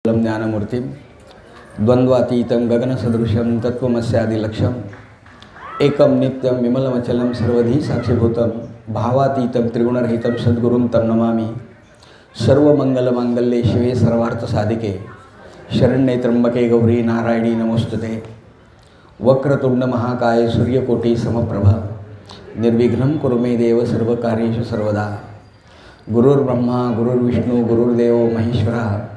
ज्ञानमूर्तिं द्वन्द्वातीतं गगनसदृशं तत्त्वमस्यादिलक्ष्यम् एकं नित्यं विमलमचलं सर्वधी साक्षीभूतं भावातीतं त्रिगुणरहितं सद्गुरुं तं नमामि। सर्वमंगलमांगल्ये शिवे सर्वार्थसाधिके शरण्ये त्र्यंबके गौरी नारायणी नमोस्तुते। वक्रतुंड महाकाय सूर्यकोटि समप्रभा निर्विघ्नं कुरु मे देव सर्वकार्येषु सर्वदा। गुरुर्ब्रह्मा गुरुर्विष्णु गुरुर्देव महेश्वरः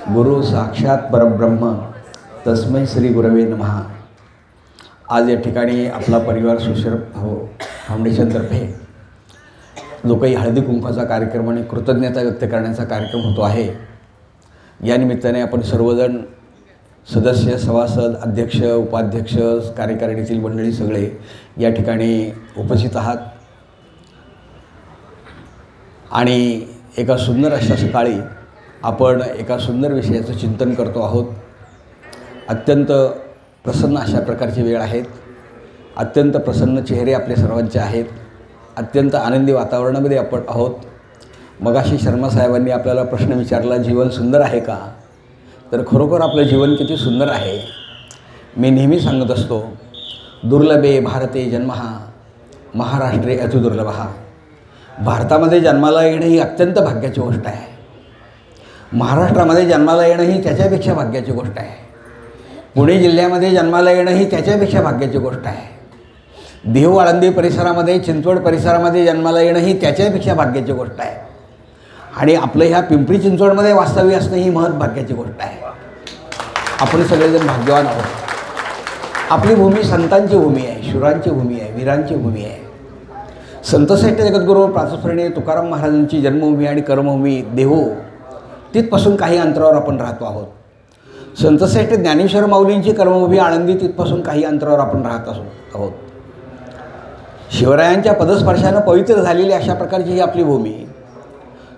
गुरु साक्षात परब्रह्म तस्मै श्री गुरवे नमः। आज या ठिकाणी आपला परिवार सुशरभ फाउंडेशनतर्फे जो काही हळदी कुंकवाचा कार्यक्रम आणि कृतज्ञता व्यक्त करण्याचा कार्यक्रम होतो आहे, या निमित्ताने आपण सर्वजण सदस्य सभासद अध्यक्ष उपाध्यक्ष कार्यकारिणीतील मंडळी सगळे या ठिकाणी उपस्थित आहात आणि एका सुंदर अशा सकाळी आपण एका सुंदर विषयाचं चिंतन करतो आहोत। अत्यंत प्रसन्न अशा प्रकारची वेळ आहेत, अत्यंत प्रसन्न चेहरे आपले सर्वांचे आहेत, अत्यंत आनंदी वातावरणामध्ये आपण आहोत। मगाशी शर्मा साहेबांनी आपल्याला प्रश्न विचारला, जीवन सुंदर आहे का? तर खरोखर आपलं जीवन किती सुंदर आहे। मी नेहमी सांगत असतो, दुर्लभे भारते जन्मः महाराष्ट्रे अतिदुर्लभः। भारतामध्ये जन्माला येणं ही अत्यंत भाग्याची गोष्ट आहे। महाराष्ट्रामध्ये जन्माला येणं ही त्याच्यापेक्षा भाग्याची गोष्ट आहे। पुणे जिल्ह्यामध्ये जन्माला येणं ही त्याच्यापेक्षा भाग्याची गोष्ट आहे। देहू आळंदी परिसरामध्ये चिंचवड परिसरामध्ये जन्माला येणं ही त्याच्यापेक्षा भाग्याची गोष्ट आहे। आणि आपलं ह्या पिंपरी चिंचवडमध्ये वास्तव्य असणं ही भाग्याची गोष्ट आहे। आपण सगळेजण भाग्यवान आहोत। आपली भूमी संतांची भूमी आहे, शूरांची भूमी आहे, वीरांची भूमी आहे। संतश्रेष्ठ जगद्गुरू प्रातस्मरणीय तुकाराम महाराजांची जन्मभूमी आणि कर्मभूमी देहू, तिथपासून काही अंतरावर आपण राहतो आहोत। संतश्रेष्ठ ज्ञानेश्वर माऊलींची कर्मभूमी आळंदी, तिथपासून काही अंतरावर आपण राहत आहोत। शिवरायांच्या पदस्पर्शानं पवित्र झालेली अशा प्रकारची ही आपली भूमी,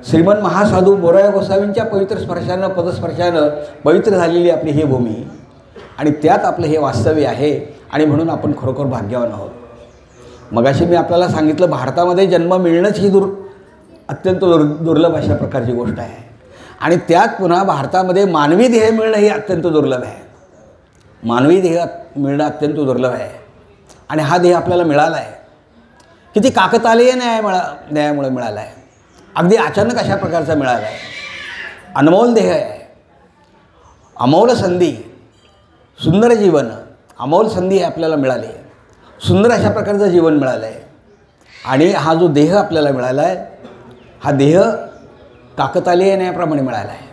श्रीमंत महासाधू बोराया गोसावींच्या पवित्र स्पर्शानं पदस्पर्शानं पवित्र झालेली आपली ही भूमी आणि त्यात आपलं हे वास्तव्य आहे आणि म्हणून आपण खरोखर भाग्यवान आहोत। मगाशी मी आपल्याला सांगितलं, भारतामध्ये जन्म मिळणंच ही अत्यंत दुर्लभ अशा प्रकारची गोष्ट आहे आणि त्यात पुन्हा भारतामध्ये मानवी देह मिळणं ही अत्यंत दुर्लभ आहे। मानवी देह मिळणं अत्यंत दुर्लभ आहे आणि हा देह आपल्याला मिळाला आहे। किती काकतालीय न्यायामुळे मिळाला आहे, अगदी अचानक अशा प्रकारचा मिळाला आहे। अनमोल देह आहे, अमोल संधी, सुंदर जीवन, अमोल संधी हे आपल्याला मिळाली आहे। सुंदर अशा प्रकारचं जीवन मिळालं आहे आणि हा जो देह आपल्याला मिळाला आहे, हा देह काकतालीय न्यायाप्रमाणे मिळाला आहे।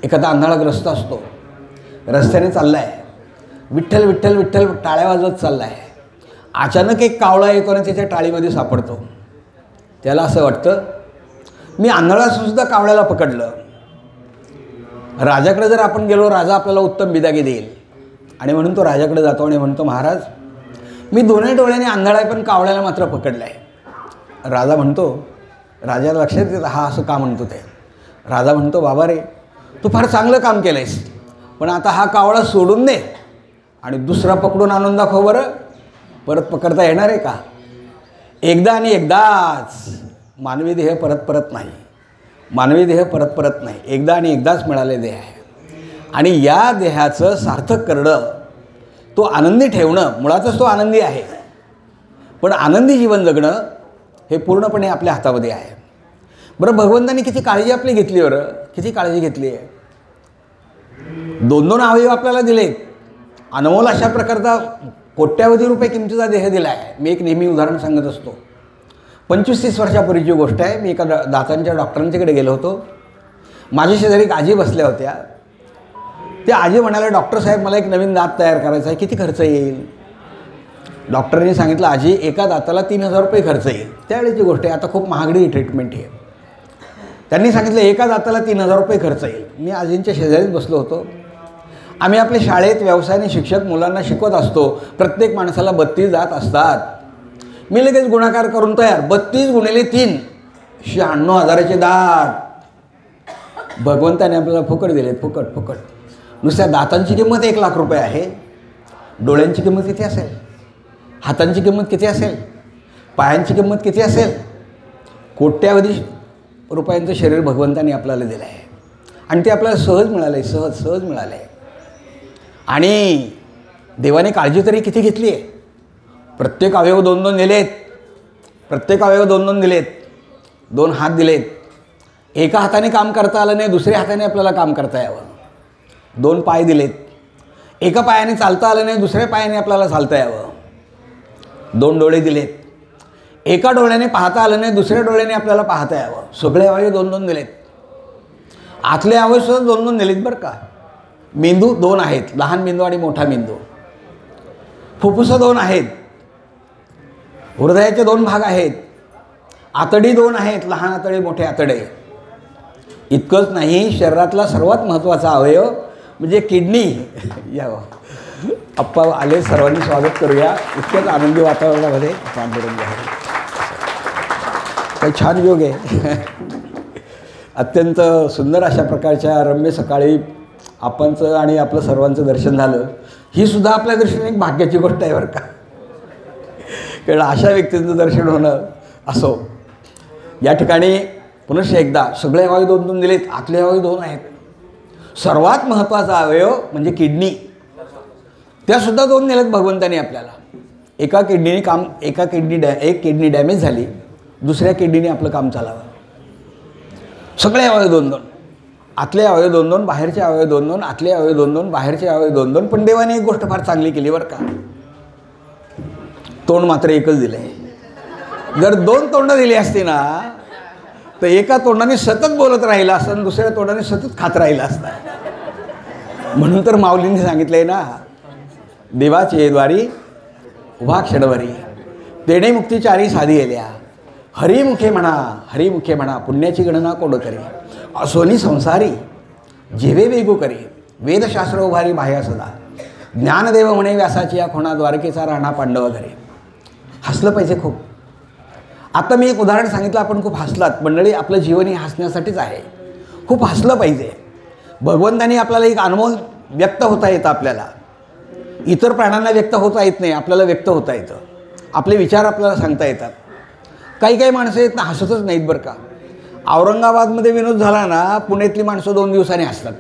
एखादा आंधळाग्रस्त असतो, रस्त्याने चालला आहे, विठ्ठल विठ्ठल विठ्ठल टाळ्या वाजवत चालला आहे, अचानक एक कावळा येतो आणि त्याच्या टाळीमध्ये सापडतो। त्याला असं वाटतं, मी आंधळासुद्धा कावळ्याला पकडलं। राजाकडे जर आपण गेलो, राजा आपल्याला उत्तम बिदागी देईल आणि म्हणून तो राजाकडे जातो आणि म्हणतो, महाराज मी दोन्ही डोळ्याने आंधळा आहे पण कावळ्याला मात्र पकडलं आहे। राजा म्हणतो, राजाला लक्षात येतं हा असं का म्हणतो ते। राजा म्हणतो, बाबा रे, तू फार चांगलं काम केलं आहेस, पण आता हा कावळा सोडून दे आणि दुसरा पकडून आणून दाखव बरं, परत पकडता येणार आहे का? एकदा आणि एकदाच, मानवी देह परत परत नाही, मानवी देह परत परत नाही, एकदा आणि एकदाच मिळाले देह आहे आणि या देहाचं सार्थक करणं, तो आनंदी ठेवणं, मुळातच तो आनंदी आहे, पण आनंदी जीवन जगणं हे पूर्णपणे आपल्या हातामध्ये आहे। बरं, भगवंतांनी किती काळजी आपली घेतली, बरं किती काळजी घेतली आहे। 2-2 अवयव आपल्याला दिलेत, अनमोल अशा प्रकारचा कोट्यावधी रुपये किमतीचा देह दिला आहे। मी एक नेहमी उदाहरण सांगत असतो, 25-30 वर्षापूर्वीची गोष्ट आहे। मी एका दातांच्या डॉक्टरांच्याकडे गेलो होतो। माझ्या शेजारी एक आजी बसल्या होत्या। त्या आजी म्हणाल्या, डॉक्टर साहेब मला एक नवीन दात तयार करायचा आहे, किती खर्च येईल? डॉक्टरांनी सांगितलं, आजी एका दाताला 3000 रुपये खर्च येईल। त्यावेळेची गोष्ट आहे, आता खूप महागडी ट्रीटमेंट आहे। त्यांनी सांगितलं एका दाताला 3000 रुपये खर्च येईल। मी आजींच्या शेजारीच बसलो होतो। आम्ही आपल्या शाळेत व्यवसायाने शिक्षक मुलांना शिकवत असतो, प्रत्येक माणसाला 32 दात असतात। मी लगेच गुणाकार करून तयार, 32 गुणिले 3 96,000चे दात भगवंताने आपल्याला फुकट दिलेत, फुकट फुकट। नुसत्या दातांची किंमत 1 लाख रुपये आहे, डोळ्यांची किंमत किती असेल, हातांची किंमत किती असेल, पायांची किंमत किती असेल? कोट्यावधी रुपयांचं शरीर भगवंताने आपल्याला दिलं आहे आणि ते आपल्याला सहज मिळालं आहे, सहज मिळालं आहे. आणि देवाने काळजी तरी किती घेतली आहे. प्रत्येक अवयव 2-2 दिलेत, प्रत्येक अवयव 2-2 दिलेत. 2 हात दिलेत. एका हाताने काम करता आलं नाही, दुसऱ्या हाताने आपल्याला काम करता यावं. 2 पाय दिलेत. एका पायाने चालता आलं नाही, दुसऱ्या पायाने आपल्याला चालता यावं. 2 डोळे दिलेत. एका डोळ्याने पाहता आलं नाही, दुसऱ्या डोळ्याने आपल्याला पाहता यावं. सगळे अवयव 2-2 दिलेत. आतले अवयवसुद्धा 2-2 दिलेत बरं का. मेंदू 2 आहेत, लहान मेंदू आणि मोठा मेंदू. फुफ्फुसं 2 आहेत. हृदयाचे 2 भाग आहेत. आतडी 2 आहेत, लहान आतडे, मोठे आतडे. इतकंच नाही, शरीरातला सर्वात महत्त्वाचा अवयव म्हणजे किडनी. या अप्पा आले, सर्वांनी स्वागत करूया. इतक्याच आनंदी वातावरणामध्ये काही छान योग आहे. अत्यंत सुंदर अशा प्रकारच्या रम्य सकाळी आपणचं आणि आपलं सर्वांचं दर्शन झालं. ही सुद्धा आपल्या दृष्टीने एक भाग्याची गोष्ट आहे बरं का. कारण अशा व्यक्तींचं दर्शन होणं असो. या ठिकाणी पुनश्च एकदा सगळे अवयव 2-2 दिलेत. आतले अवयव 2 आहेत. सर्वात महत्त्वाचा अवयव म्हणजे किडनी, त्यासुद्धा 2 दिलेत भगवंताने आपल्याला. एक किडनी डॅमेज झाली, दुसऱ्या किडनीने आपलं काम चालावं. सगळे अवयव 2-2. आतले अवयव 2-2, बाहेरचे अवयव 2-2, आतले अवयव 2-2, बाहेरचे अवयव 2-2. पण देवाने एक गोष्ट फार चांगली केली बरं का. तोंड मात्र एकच दिलं आहे. जर 2 तोंडं दिली असती ना, तर एका तोंडाने सतत बोलत राहिला असतं आणि दुसऱ्या तोंडाने सतत खात राहिला असता. म्हणून तर माऊलींनी सांगितलं आहे ना, देवाचे द्वारी उभा क्षणभरी तेणे मुक्ती 4 साधी येल्या. हरिमुखे म्हणा पुण्याची गणना कोण करे. असोनी संसारी जेवे वेगू करे. वेदशास्त्र उभारी बाह्या सदा. ज्ञानदेव म्हणे व्यासाची या खोणा. द्वारकेचा राणा पांडव घरे. हसलं पाहिजे खूप. आता मी एक उदाहरण सांगितलं, आपण खूप हसलात. मंडळी, आपलं जीवन हे हसण्यासाठीच आहे. खूप हसलं पाहिजे. भगवंतानी आपल्याला एक अनमोल व्यक्त होता येतं. आपल्याला इतर प्राण्यांना व्यक्त होता येत नाही, आपल्याला व्यक्त होता येतं. आपले विचार आपल्याला सांगता येतात. काही माणसं आहेत ना, हसतच नाहीत बरं का. औरंगाबादमध्ये विनोद झाला ना, पुण्यातली माणसं 2 दिवसांनी हसतात.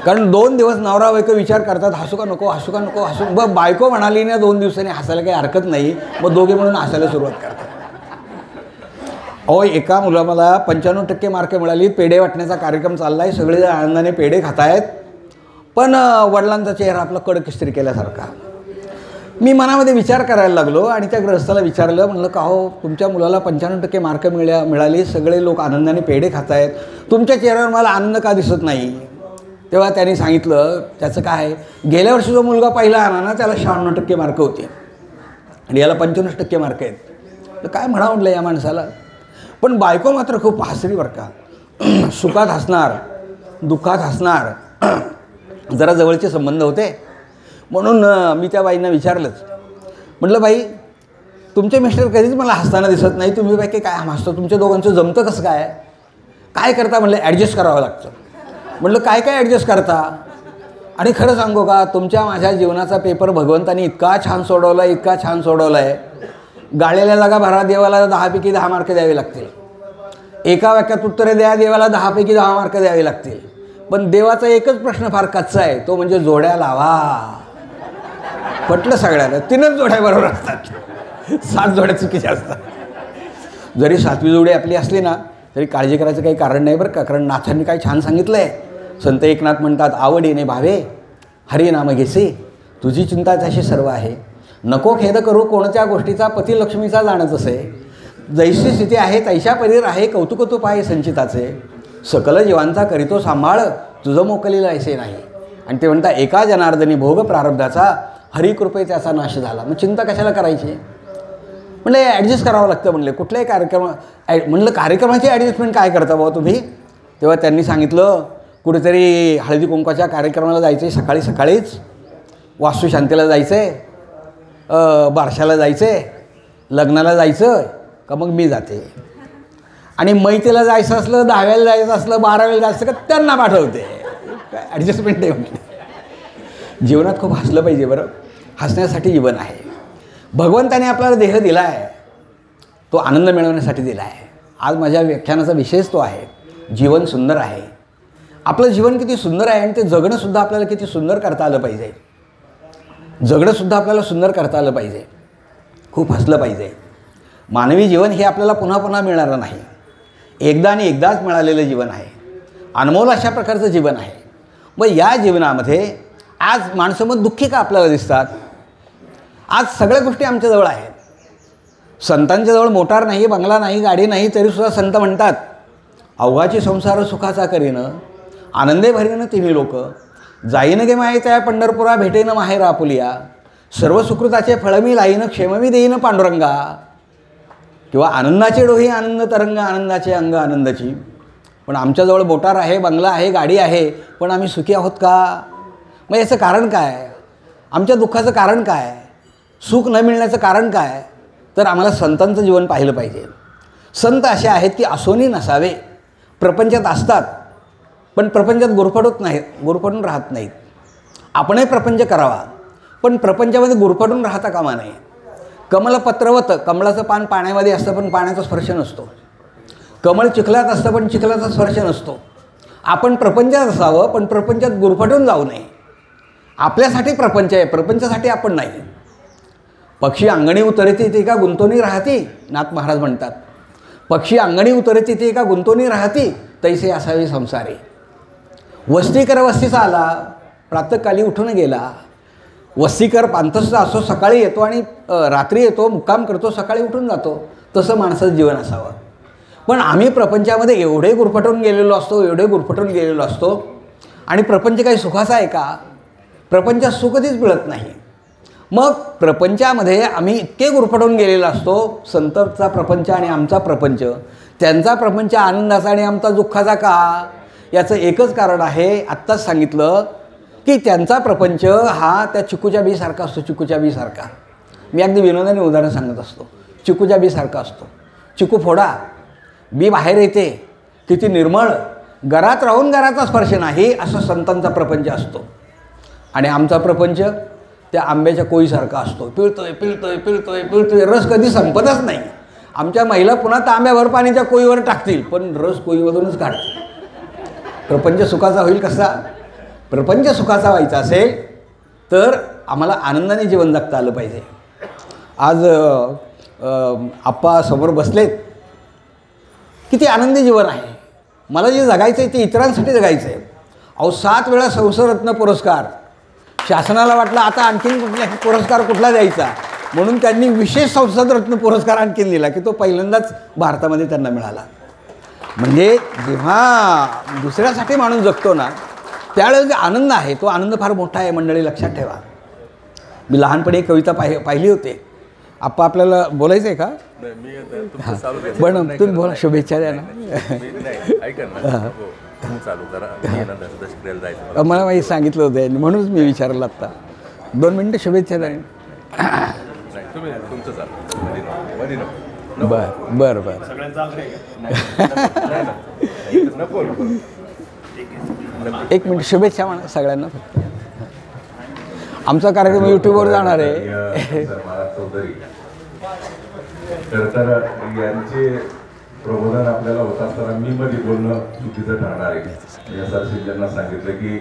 कारण 2 दिवस नवरा बायको विचार करतात, हसू का नको, हसू का नको, हसू. बायको म्हणाली ना 2 दिवसांनी हसायला काही हरकत नाही, मग दोघे म्हणून हसायला सुरुवात करतात. एका मुलाला 95% मार्क मिळाली. पेढे वाटण्याचा कार्यक्रम चालला आहे. सगळे आनंदाने पेढे खात आहेत. पण वडिलांचा चेहरा आपला कडक इस्त्री केल्यासारखा. मी मनामध्ये विचार करायला लागलो आणि त्या गृहस्थाला विचारलं, म्हणलं का हो, तुमच्या मुलाला 95% मार्क मिळाली, सगळे लोक आनंदाने पेढे खात आहेत, तुमच्या चेहऱ्यावर मला आनंद का दिसत नाही. तेव्हा त्यांनी सांगितलं, त्याचं काय, गेल्या वर्षी जो मुलगा पहिला आला ना, त्याला 96% मार्क होते आणि याला 25% मार्क आहेत. तर काय म्हणा म्हटलं या माणसाला. पण बायको मात्र खूप हसरी बरं का. सुखात हसणार, दुःखात हसणार. जरा जवळचे संबंध होते म्हणून मी त्या बाईंना विचारलंच. म्हटलं, बाई, तुमचे मिस्टर कधीच मला हसताना दिसत नाही, तुम्ही बाई काय हसतो, तुमच्या दोघांचं जमतं कसं काय करता. म्हणलं, ॲडजस्ट करावं लागतं. म्हटलं, काय ॲडजस्ट करता. आणि खरं सांगू का, तुमच्या माझ्या जीवनाचा पेपर भगवंतानी इतका छान सोडवला आहे. गाळलेल्या जागा भरा, देवाला 10 पैकी 10 मार्क द्यावे लागतील. एका वाक्यात उत्तरे द्या, देवाला 10 पैकी 10 मार्क द्यावे लागतील. पण देवाचा एकच प्रश्न फार कच्चा आहे, तो म्हणजे जोड्या लावा. पटलं सगळ्याला. 3च जोड्या बरोबर असतात, 7 जोड्या चुकीच्या असतात. जरी 7वी जोडी आपली असली ना, तरी काळजी करायचं काही कारण नाही बरं का. कारण नाथांनी काय छान सांगितलं आहे. संत एकनाथ म्हणतात, आवडीने भावे हरिनाम घेसे, तुझी चिंता त्याशी सर्व आहे. नको खेद करू कोणत्या गोष्टीचा, पती लक्ष्मीचा जाणत असे. जैशी स्थिती आहे तैशा परीर आहे, कौतुक तो पाय संचिताचे. सकल जीवांचा करीतो सांभाळ, तुझं मोकलीला ऐसे नाही. आणि ते म्हणता, एका जनार्दनी भोग प्रारब्धाचा, हरिकृपे त्याचा नाश झाला. मग चिंता कशाला करायची. म्हणले ॲडजस्ट करावं लागतं. म्हणले कुठल्याही म्हणलं कार्यक्रमाची ॲडजस्टमेंट काय करता बाबा तुम्ही. तेव्हा त्यांनी सांगितलं, कुठेतरी हळदी कुंकाच्या कार्यक्रमाला जायचं आहे, सकाळीच वास्तुशांतीला जायचं आहे, बारशाला जायचं आहे, लग्नाला जायचं का मग मी जाते. आणि मैतीला जायचं असलं, 10व्याला जायचं असलं, 12व्याला जायचं का त्यांना पाठवते. काय ॲडजस्टमेंट आहे. म्हणजे जीवनात खूप हसलं पाहिजे बरं. हसण्यासाठी जीवन आहे. भगवंताने आपल्याला देह दिला आहे, तो आनंद मिळवण्यासाठी दिला आहे. आज माझ्या व्याख्यानाचा विषयच तो आहे. जीवन सुंदर आहे. आपलं जीवन किती सुंदर आहे आणि ते जगणंसुद्धा आपल्याला किती सुंदर करता आलं पाहिजे. जगणंसुद्धा आपल्याला सुंदर करता आलं पाहिजे. खूप हसलं पाहिजे. मानवी जीवन हे आपल्याला पुन्हा पुन्हा मिळणारं नाही. एकदा आणि एकदाच मिळालेलं जीवन आहे. अनमोल अशा प्रकारचं जीवन आहे. मग या जीवनामध्ये आज माणसं मग दुःखी का आपल्याला दिसतात? आज सगळ्या गोष्टी आमच्याजवळ आहेत. संतांच्याजवळ मोटार नाही, बंगला नाही, गाडी नाही, तरीसुद्धा संत म्हणतात अवघाची संसार सुखाचा करीनं आनंदे भरीनं तिन्ही लोक जाईन गे माये त्या पंढरपुरा भेटेन माहेर आपुलिया सर्व सुकृताचे फळ मी लाईन क्षेममी देईन पांडुरंगा. किंवा आनंदाचे डोही आनंद तरंग आनंदाचे अंग आनंदाची. पण आमच्याजवळ मोटार आहे, बंगला आहे, गाडी आहे, पण आम्ही सुखी आहोत का? मग याचं कारण काय? आमच्या दुःखाचं कारण काय? सुख न मिळण्याचं कारण काय? तर आम्हाला संतांचं जीवन पाहिलं पाहिजे. संत असे आहेत की असोनी नसावे, प्रपंचात असतात पण प्रपंचात गुरफटत नाहीत, गुरफटून राहत नाहीत. आपणही प्रपंच करावा पण प्रपंचामध्ये गुरफटून राहता कामा नये. कमलपत्रवत, कमळाचं पान पाण्यामध्ये असतं पण पाण्याचा स्पर्श नसतो. कमळ चिखलात असतं पण चिखलाचा स्पर्श नसतो. आपण प्रपंचात असावं पण प्रपंचात गुरफटून जाऊ नये. आपल्यासाठी प्रपंच आहे, प्रपंचासाठी आपण नाही. पक्षी अंगणी उतरती ते का गुंतवणी राहती, नाथ महाराज म्हणतात. पक्षी अंगणी उतरती ते का गुंतवणी राहती, तैसे असावे संसारे. वस्तीकर वस्तीचा आला, प्रातःकाली उठून गेला. वस्तीकर पांथस्थ असतो, सकाळी येतो आणि रात्री येतो, मुक्काम करतो, सकाळी उठून जातो. तसं माणसाचं जीवन असावं. पण आम्ही प्रपंचामध्ये एवढे गुरफटून गेलेलो असतो, एवढे गुरफटून गेलेलो असतो आणि प्रपंच काही सुखाचा आहे का? प्रपंचात सुख कधीच मिळत नाही. मग प्रपंचामध्ये आम्ही इतके गुरफटून गेलेलो असतो. संतांचा प्रपंच आणि आमचा प्रपंच, त्यांचा प्रपंच आनंदाचा आणि आमचा दुःखाचा का? याचं एकच कारण आहे, आत्ताच सांगितलं की त्यांचा प्रपंच हा त्या चिकूच्या बीसारखा असतो. चिकूच्या बीसारखा. मी अगदी विनोदाने उदाहरण सांगत असतो. चिकूच्या बीसारखा असतो. चिकू फोडा, बी बाहेर येते, किती निर्मळ, घरात राहून घराचा स्पर्श नाही, असं संतांचा प्रपंच असतो. आणि आमचा प्रपंच त्या आंब्याच्या कोळीसारखा असतो. पिळतोय पिळतोय पिळतोय पिळतोय, रस कधी संपतच नाही. आमच्या महिला पुन्हा तांब्याभर पाणीच्या कोळीवर टाकतील पण रस कोळीमधूनच काढतील. प्रपंच सुखाचा होईल कसा? प्रपंच सुखाचा व्हायचा असेल तर आम्हाला आनंदाने जीवन जगता आलं पाहिजे. आज आप्पा समोर बसलेत, किती आनंदी जीवन आहे. मला जे जगायचं आहे ते इतरांसाठी जगायचं आहे. अहो 7 वेळा संसदरत्न पुरस्कार. शासनाला वाटलं आता आणखीन कुठला पुरस्कार कुठला द्यायचा, म्हणून त्यांनी विशेष संसदरत्न पुरस्कार आणखीन दिला की तो पहिल्यांदाच भारतामध्ये त्यांना मिळाला. म्हणजे जेव्हा दुसऱ्यासाठी माणूस जगतो ना, त्यावेळेस जे आनंद आहे तो आनंद फार मोठा आहे. मंडळी लक्षात ठेवा. मी लहानपणी एक कविता पाहिली होती. आप्पा आपल्याला बोलायचं आहे का? पण तुम्ही बोला, शुभेच्छा द्या ना. मला माहिती सांगितलं होतं म्हणूनच मी विचारलं आत्ता. 2 मिनटं शुभेच्छा द्या. बरं बरं बरं. एक मिनिट शुभेच्छा म्हणा सगळ्यांना. फक्त आमचा कार्यक्रम यूट्यूबवर जाणार आहे. तर यांचे प्रबोधन आपल्याला होत असताना मी मध्ये बोलणं चुकीचं ठरणार आहे. या सरसिंगांना सांगितलं की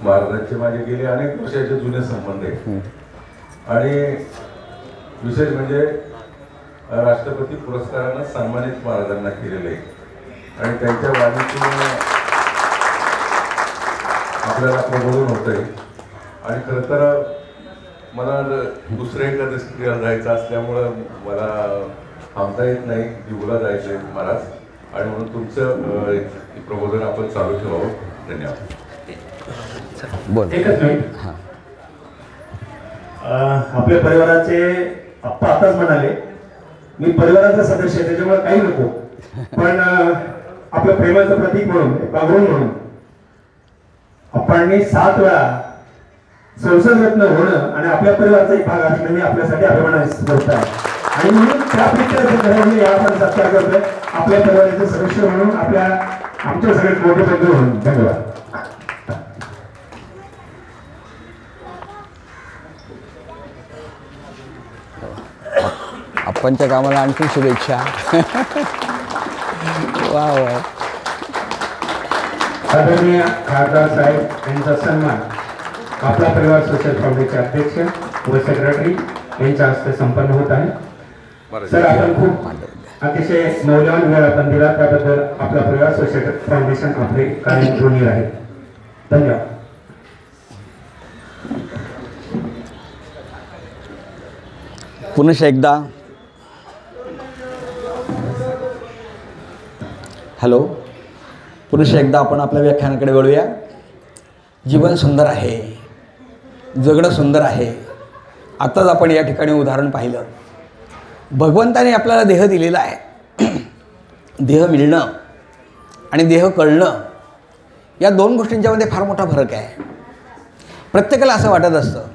महाराजांचे माझे गेले अनेक वर्षाचे जुने संबंध आहेत आणि विशेष म्हणजे राष्ट्रपती पुरस्कारानं सन्मानित महाराजांना केलेलं आहे आणि त्यांच्या वाणीतून आपल्याला प्रबोधन होतंय. आणि खरं तर मला दुसऱ्या एका दृष्टीला जायचं असल्यामुळं मला थांबता येत नाही, जीवला जायचं आहे महाराज. आणि म्हणून तुमचं प्रबोधन आपण चालू ठेवावं. धन्यवाद. एकच मिनिट. आपल्या परिवाराचे आप्पा आताच म्हणाले मी परिवाराचा सदस्य आहे त्याच्यामुळे काही नको, पण आपल्या प्रेमाचं प्रतीक म्हणून बागरून म्हणून आप्पांनी 7 वेळा संसद रत्न होणं आणि आपल्या परिवाराचा एक भाग असणं ही आपल्यासाठी अभिमानाची गोष्ट आहे. आणि म्हणून त्या प्रीतीने या आपण सत्कार करतोय आपल्या परिवाराचे सदस्य म्हणून, आमच्या सगळ्यात मोठे बंधू म्हणून. धन्यवाद. आप्पांच्या कामाला आणखी शुभेच्छा. वा वा. आदरणीय खासदार साहेब यांचा सन्मान आपला परिवार सोशल फाउंडेशनचे अध्यक्ष व सेक्रेटरी यांच्या हस्ते संपन्न होत आहे। सर, आपण खूप अतिशय मौल्यवान वेळ आपण दिला, त्याबद्दल आपला परिवार सोशल फाउंडेशन आपले कायम ऋणी आहे। धन्यवाद। पुनश्च एकदा हॅलो, पुनश्च एकदा आपण आपल्या व्याख्यानाकडे वळूया। जीवन सुंदर आहे, जगणं सुंदर आहे। आत्ताच आपण या ठिकाणी उदाहरण पाहिलं। भगवंताने आपल्याला देह दिलेला आहे। देह मिळणं आणि देह कळणं या दोन गोष्टींच्यामध्ये फार मोठा फरक आहे। प्रत्येकाला असं वाटत असतं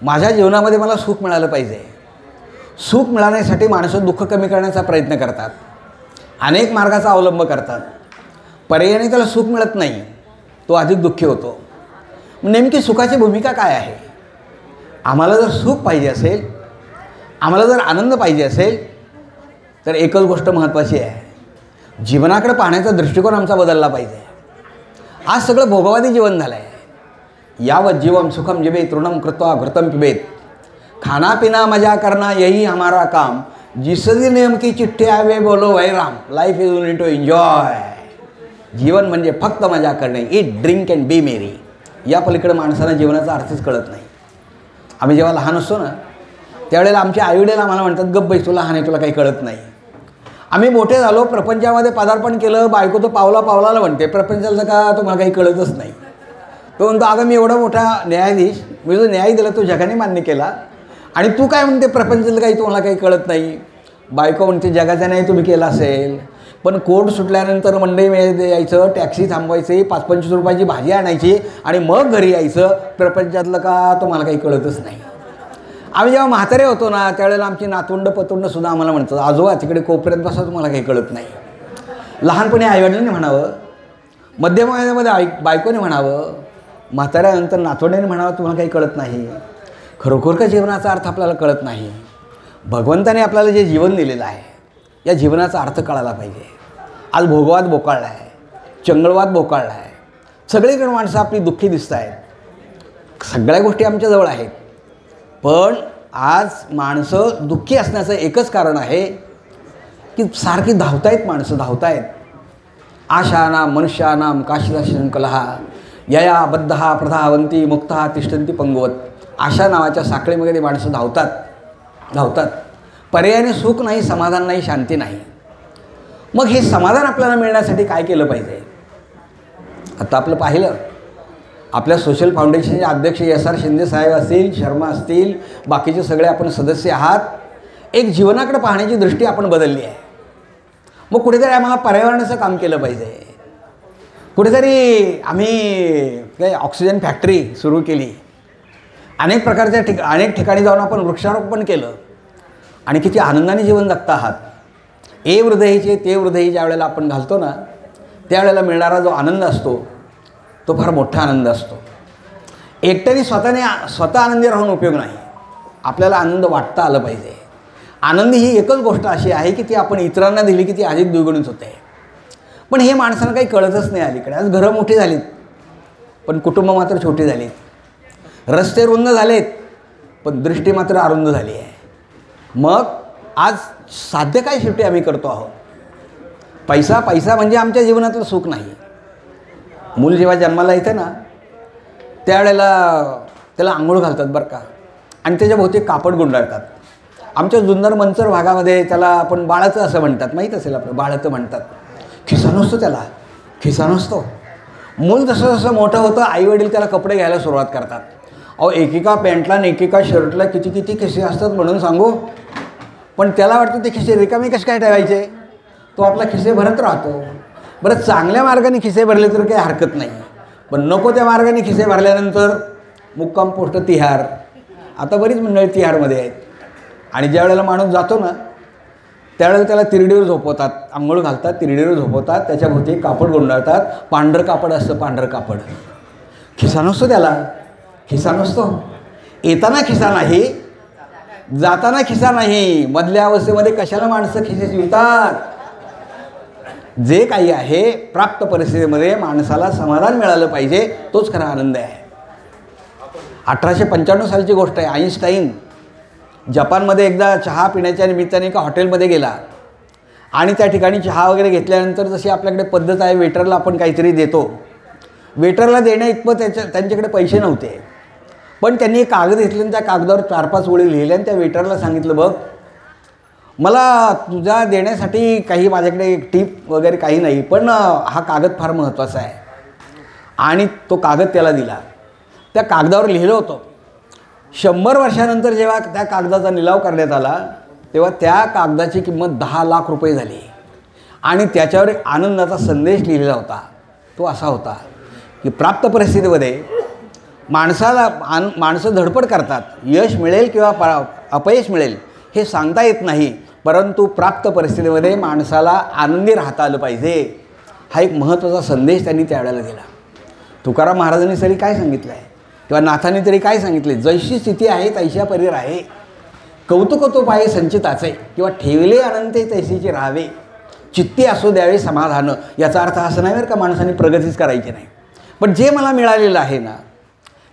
माझ्या जीवनामध्ये मला सुख मिळालं पाहिजे। सुख मिळवण्यासाठी माणसं दुःख कमी करण्याचा प्रयत्न करतात, अनेक मार्गाचा अवलंब करतात। पर्यायाने त्याला सुख मिळत नाही, तो अधिक दुःखी होतो। नेमकी सुखाची भूमिका काय आहे? आम्हाला जर सुख पाहिजे असेल, आम्हाला जर आनंद पाहिजे असेल, तर एकच गोष्ट महत्त्वाची आहे, जीवनाकडे पाहण्याचा दृष्टिकोन आमचा बदलला पाहिजे। आज सगळं भोगवादी जीवन झालं आहे। यावत जीवम सुखम जिबेत तृणम कृत्वा घृतम पिबेत। खाना पीना मजा करना यही हमारा काम, जिस नियम की चिट्ठी आवे बोलो वै Ram. Life is only to enjoy. जीवन म्हणजे फक्त मजा करणे, ईट ड्रिंक अँड बी मेरी। या पलीकडे माणसाला जीवनाचा अर्थच कळत नाही। आम्ही जेव्हा लहान असतो ना, त्यावेळेला आमचे आईवडील आम्हाला म्हणतात, गप्प बैस, तू लहान आहे, तुला काही कळत नाही। आम्ही मोठे झालो, प्रपंचामध्ये पदार्पण केलं, बायको तो पावला पावलाला म्हणते, प्रपंचाचं का तुम्हाला काही कळतच नाही। तो म्हणतो, अगं मी एवढा मोठा न्यायाधीश, मी जो न्याय दिला तो जगाने मान्य केला, आणि तू काय म्हणते प्रपंचाचं काही तुम्हाला काही कळत नाही। बायको म्हणते, जगाचा न्याय तुम्ही केला असेल, पण कोर्ट सुटल्यानंतर मंडई यायचं, टॅक्सी थांबवायची, 5-25 रुपयाची भाजी आणायची आणि मग घरी यायचं, प्रपंचातलं का तुम्हाला काही कळतच नाही। आम्ही जेव्हा म्हातारे होतो ना, त्यावेळेला आमची नातवंड पतवंडसुद्धा आम्हाला म्हणतात, आजोबा तिकडे कोपऱ्यात बसा, तुम्हाला काही कळत नाही। लहानपणी आईवडिलांनी म्हणावं, मध्यम वयामध्ये बायकोने म्हणावं, म्हाताऱ्यानंतर नातवंडाने म्हणावं, तुम्हाला काही कळत नाही। खरोखर का जीवनाचा अर्थ आपल्याला कळत नाही। भगवंताने आपल्याला जे जीवन दिलेलं आहे, या जीवनाचा अर्थ कळायला पाहिजे। आज भोगवाद बोकाळला आहे, चंगळवाद बोकाळला आहे, सगळीकडे माणसं आपली दुःखी दिसत आहेत, सगळ्या गोष्टी आमच्याजवळ आहेत, पण आज माणसं दुःखी असण्याचं एकच कारण आहे की सारखी धावतायत, माणसं धावतायत। आशानां मनुष्यानां काशिदा शृंखलः यया बद्धः प्रधावन्ति मुक्तः तिष्ठन्ति पंगवत। आशा नावाच्या साखळीमध्ये माणसं धावतात। पर्यायाने सुख नाही, समाधान नाही, शांती नाही। मग हे समाधान आपल्याला मिळण्यासाठी काय केलं पाहिजे? आता आपलं पाहिलं, आपल्या सोशल फाउंडेशनचे अध्यक्ष SR शिंदे साहेब असतील, शर्मा असतील, बाकीचे सगळे आपण सदस्य आहात। एक जीवनाकडे पाहण्याची दृष्टी आपण बदलली आहे। मग कुठेतरी आम्हाला पर्यावरणाचं काम केलं पाहिजे। कुठेतरी आम्ही काय ऑक्सिजन फॅक्टरी सुरू केली, अनेक प्रकारच्या अनेक ठिकाणी जाऊन आपण वृक्षारोपण केलं आणि किती आनंदाने जीवन जगता आहात। ए हृदयीचे ते हृदयी ज्या वेळेला आपण घालतो ना, त्यावेळेला मिळणारा जो आनंद असतो तो फार मोठा आनंद असतो। एकट्याने स्वतः आनंदी राहून उपयोग नाही, आपल्याला आनंद वाटता आलं पाहिजे। आनंदी ही एकच गोष्ट अशी आहे की ती आपण इतरांना दिली की ती अधिक द्विगुणित होते। पण हे माणसांना काही कळतच नाही अलीकडे। आज घरं मोठी झालीत, पण कुटुंब मात्र छोटी झालीत। रस्ते रुंद झालेत, पण दृष्टी मात्र अरुंद झाली आहे। मग आज साध्य काय शेवटी आम्ही करतो आहोत? पैसा म्हणजे आमच्या जीवनातलं सुख नाही। मूल जेव्हा जन्माला येतं ना, त्यावेळेला त्याला आंघोळ घालतात बरं का, आणि त्याच्या भोवती कापड गुंडाळतात। आमच्या जुन्नर मंचर भागामध्ये त्याला आपण बाळाचं असं म्हणतात, माहीत असेल आपलं, बाळाचं म्हणतात। खिसा नसतो त्याला, खिसा नसतो। मूल जसं जसं मोठं होतं, आईवडील त्याला कपडे घ्यायला सुरुवात करतात। अहो, एकेका पॅन्टला आणि एकेका शर्टला किती किती खिसे असतात म्हणून सांगू, पण त्याला वाटतं ते खिसे रिकामे कसे काय ठेवायचे, तो आपला खिसे भरत राहतो। बरं, चांगल्या मार्गाने खिसे भरले तर काही हरकत नाही, पण नको त्या मार्गाने खिसे भरल्यानंतर मुक्काम पोस्ट तिहार। आता बरीच मंडळी तिहारमध्ये आहेत, आणि ज्या वेळेला माणूस जातो ना, त्यावेळेला त्याला तिरडीवर झोपवतात, आंघोळ घालतात, तिरडीवर झोपवतात, त्याच्या भोवती कापड गुंडाळतात। पांढरं कापड असतं, पांढरं कापड। खिसा नसतो त्याला, खिसा नसतो। येताना खिसा नाही, जाताना खिसा नाही। मधल्या अवस्थेमध्ये कशाला माणसं खिसे शिवतात? जे काही आहे प्राप्त परिस्थितीमध्ये माणसाला समाधान मिळालं पाहिजे, तोच खरा आनंद आहे. 1895 सालची गोष्ट आहे. आईन्स्टाईन जपानमध्ये एकदा चहा पिण्याच्या निमित्ताने एका हॉटेलमध्ये गेला आणि त्या ठिकाणी चहा वगैरे घेतल्यानंतर जशी आपल्याकडे पद्धत आहे, वेटरला आपण काहीतरी देतो. वेटरला देण्या इतपत त्यांच्याकडे पैसे नव्हते, पण त्यांनी एक कागद घेतले आणि त्या कागदावर 4-5 ओळी लिहिल्या आणि त्या वेटरला सांगितलं, बघ मला तुझ्या देण्यासाठी काही माझ्याकडे टीप वगैरे काही नाही, पण हा कागद फार महत्त्वाचा आहे. आणि तो कागद त्याला दिला. त्या कागदावर लिहिलं होतं. 100 वर्षानंतर जेव्हा त्या कागदाचा निलाव करण्यात आला तेव्हा त्या कागदाची किंमत 10 लाख रुपये झाली आणि त्याच्यावर एक आनंदाचा संदेश लिहिलेला होता. तो असा होता की प्राप्त परिस्थितीमध्ये माणसं धडपड करतात. यश मिळेल किंवा अपयश मिळेल हे सांगता येत नाही, परंतु प्राप्त परिस्थितीमध्ये माणसाला आनंदी राहता आलं पाहिजे. हा एक महत्त्वाचा संदेश त्यांनी त्यावेळेला दिला. तुकाराम महाराजांनी तरी काय सांगितलं आहे किंवा नाथांनी तरी काय सांगितले, जैशी स्थिती आहे तैशा परी राहे, कौतुक तो पाये संचिताचे किंवा ठेवले अनंते तैसीचे राहावे, चित्ती असो द्यावे समाधान. याचा अर्थ असं नाही बरं का माणसाने प्रगतीच करायची नाही, पण जे मला मिळालेलं आहे ना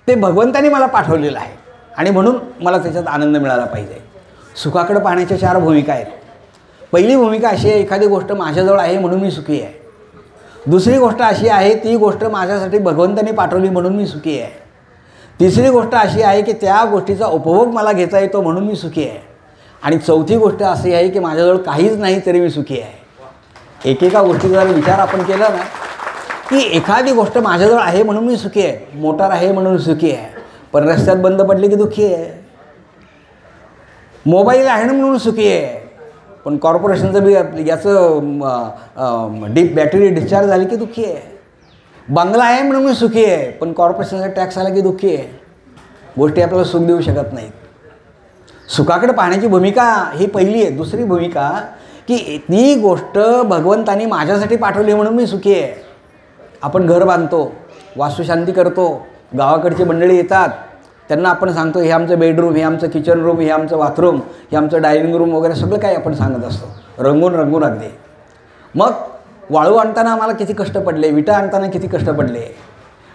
ते भगवंताने मला पाठवलेलं आहे आणि म्हणून मला त्याच्यात आनंद मिळाला पाहिजे. सुखाकडे पाहण्याच्या 4 भूमिका आहेत. पहिली भूमिका अशी आहे, एखादी गोष्ट माझ्याजवळ आहे म्हणून मी सुखी आहे. दुसरी गोष्ट अशी आहे, ती गोष्ट माझ्यासाठी भगवंताने पाठवली म्हणून मी सुखी आहे. तिसरी गोष्ट अशी आहे की त्या गोष्टीचा उपभोग मला घेता येतो म्हणून मी सुखी आहे. आणि चौथी गोष्ट अशी आहे की माझ्याजवळ काहीच नाही तरी मी सुखी आहे. एकेका गोष्टीचा जर विचार आपण केला ना की एखादी गोष्ट माझ्याजवळ आहे म्हणून मी सुखी आहे, मोटार आहे म्हणून सुखी आहे, पण रस्त्यात बंद पडली की दुःखी आहे. मोबाईल आहे ना म्हणून सुखी आहे, पण कॉर्पोरेशनचं बी याचं बॅटरी डिस्चार्ज झाली की दुःखी आहे. बंगला आहे म्हणून मी सुखी आहे, पण कॉर्पोरेशनचा टॅक्स आला की दुःखी आहे. गोष्टी आपल्याला सुख देऊ शकत नाहीत. सुखाकडे पाहण्याची भूमिका ही पहिली आहे. दुसरी भूमिका की ती गोष्ट भगवंतानी माझ्यासाठी पाठवली म्हणून मी सुखी आहे. आपण घर बांधतो, वास्तुशांती करतो, गावाकडची मंडळी येतात, त्यांना आपण सांगतो हे आमचं बेडरूम, हे आमचं किचन रूम, हे आमचं बाथरूम, हे आमचं डायनिंग रूम वगैरे सगळं काही आपण सांगत असतो, रंगून अगदी. मग वाळू आणताना आम्हाला किती कष्ट पडले, विटा आणताना किती कष्ट पडले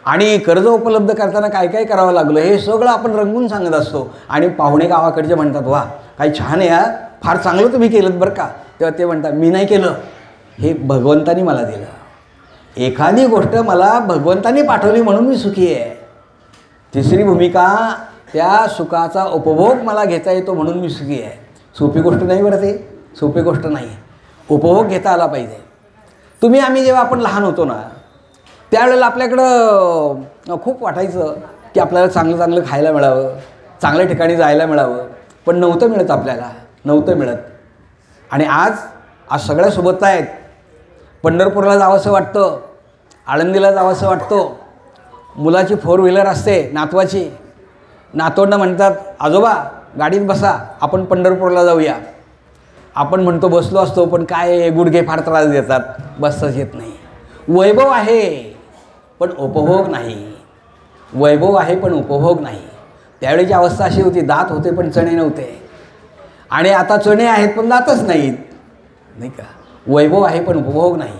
आणि कर्ज उपलब्ध करताना काय काय करावं लागलं हे सगळं आपण रंगून सांगत असतो. आणि पाहुणे गावाकडचे म्हणतात, वा काही छान आहे, फार चांगलं तुम्ही केलं बरं का. तेव्हा ते म्हणतात मी नाही केलं, हे भगवंतानी मला दिलं. एखादी गोष्ट मला भगवंतानी पाठवली म्हणून मी सुखी आहे. तिसरी भूमिका, त्या सुखाचा उपभोग मला घेता येतो म्हणून मी सुखी आहे. सोपी गोष्ट नाही बरं, ते सोपी गोष्ट नाही. उपभोग घेता आला पाहिजे. आम्ही जेव्हा आपण लहान होतो ना त्यावेळेला आपल्याकडं खूप वाटायचं की आपल्याला चांगलं चांगलं खायला मिळावं, चांगल्या ठिकाणी जायला मिळावं, पण नव्हतं मिळत, आपल्याला नव्हतं मिळत. आणि आज सगळ्यासोबत आहेत. पंढरपूरला जावंसं वाटतं, आळंदीला जावंसं वाटतं. मुलाची 4 व्हीलर असते नातवाची, नातवंडं म्हणतात आजोबा गाडीत बसा आपण पंढरपूरला जाऊया. आपण म्हणतो बसलो असतो, पण काय गुडघे फार त्रास देतात, बसताच येत नाही. वैभव आहे पण उपभोग नाही, वैभव आहे पण उपभोग नाही. त्यावेळेची अवस्था अशी होती, दात होते पण चणे नव्हते, आणि आता चणे आहेत पण दातच नाहीत, नाही का. वैभव आहे पण उपभोग नाही.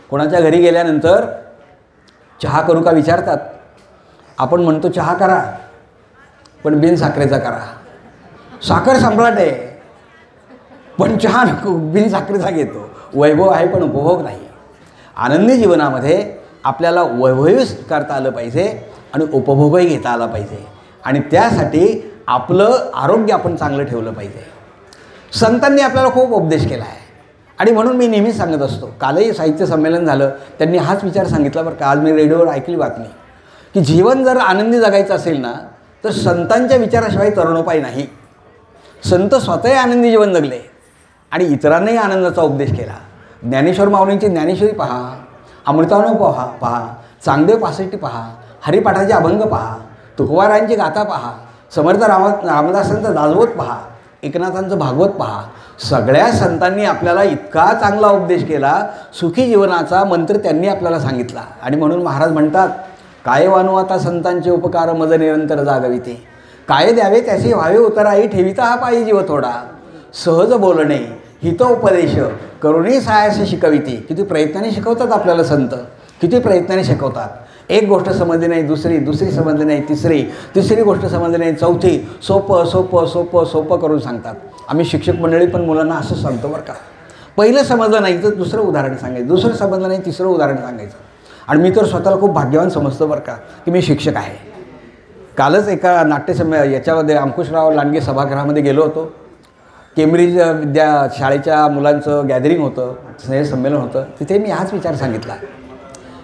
कोणाच्या घरी गेल्यानंतर चहा करू का विचारतात. आपण म्हणतो चहा करा पण बिन साखरेचा करा. साखर सम्राट आहे पण चहा नको, बिन साखरेचा घेतो. वैभव आहे पण उपभोग नाही. आनंदी जीवनामध्ये आपल्याला वैभवही करता आलं पाहिजे आणि उपभोगही घेता आला पाहिजे, आणि त्यासाठी आपलं आरोग्य आपण चांगलं ठेवलं पाहिजे. संतांनी आपल्याला खूप उपदेश केला आहे आणि म्हणून मी नेहमीच सांगत असतो. कालही साहित्य संमेलन झालं, त्यांनी हाच विचार सांगितला बरं का. आज मी रेडिओवर ऐकली बातमी की जीवन जर आनंदी जगायचं असेल ना तर संतांच्या विचाराशिवाय तरुणोपाय नाही. संत स्वतःही आनंदी जीवन जगले आणि इतरांनाही आनंदाचा उपदेश केला. ज्ञानेश्वर माऊलींची ज्ञानेश्वरी पहा, अमृतानुभव पहा, चांगदेव पासष्टी पहा, हरिपाठाचे अभंग पहा, तुकोबारायांची गाथा पहा, समर्थ रामदासांचं दासबोध पहा, एकनाथांचं भागवत पहा. सगळ्या संतांनी आपल्याला इतका चांगला उपदेश केला, सुखी जीवनाचा मंत्र त्यांनी आपल्याला सांगितला. आणि म्हणून महाराज म्हणतात, काय वानू आता संतांचे उपकार मज निरंतर जागविते, काय द्यावे त्याचे व्हावे उतराई ठेविता हा पायी जीव थोडा, सहज बोलणे हितोपदेश करुणी सायास शिकविती. किती प्रयत्नाने शिकवतात आपल्याला संत, किती प्रयत्नाने शिकवतात. एक गोष्ट समजली नाही दुसरी, दुसरी समजली नाही तिसरी, तिसरी गोष्ट समजली नाही चौथी, सोपं सोपं सोपं सोपं करून सांगतात. आम्ही शिक्षक मंडळी पण मुलांना असं सांगतो बरं का. पहिलं समजलं नाही तर दुसरं उदाहरण सांगायचं, दुसरं समजलं नाही तिसरं उदाहरण सांगायचं. आणि मी तर स्वतःला खूप भाग्यवान समजतो बरं का की मी शिक्षक आहे. कालच एका याच्यामध्ये अंकुशराव लांडगे सभागृहामध्ये गेलो होतो. केम्ब्रिज शाळेच्या मुलांचं गॅदरिंग होतं, स्नेहसंमेलन होतं. तिथे मी हाच विचार सांगितला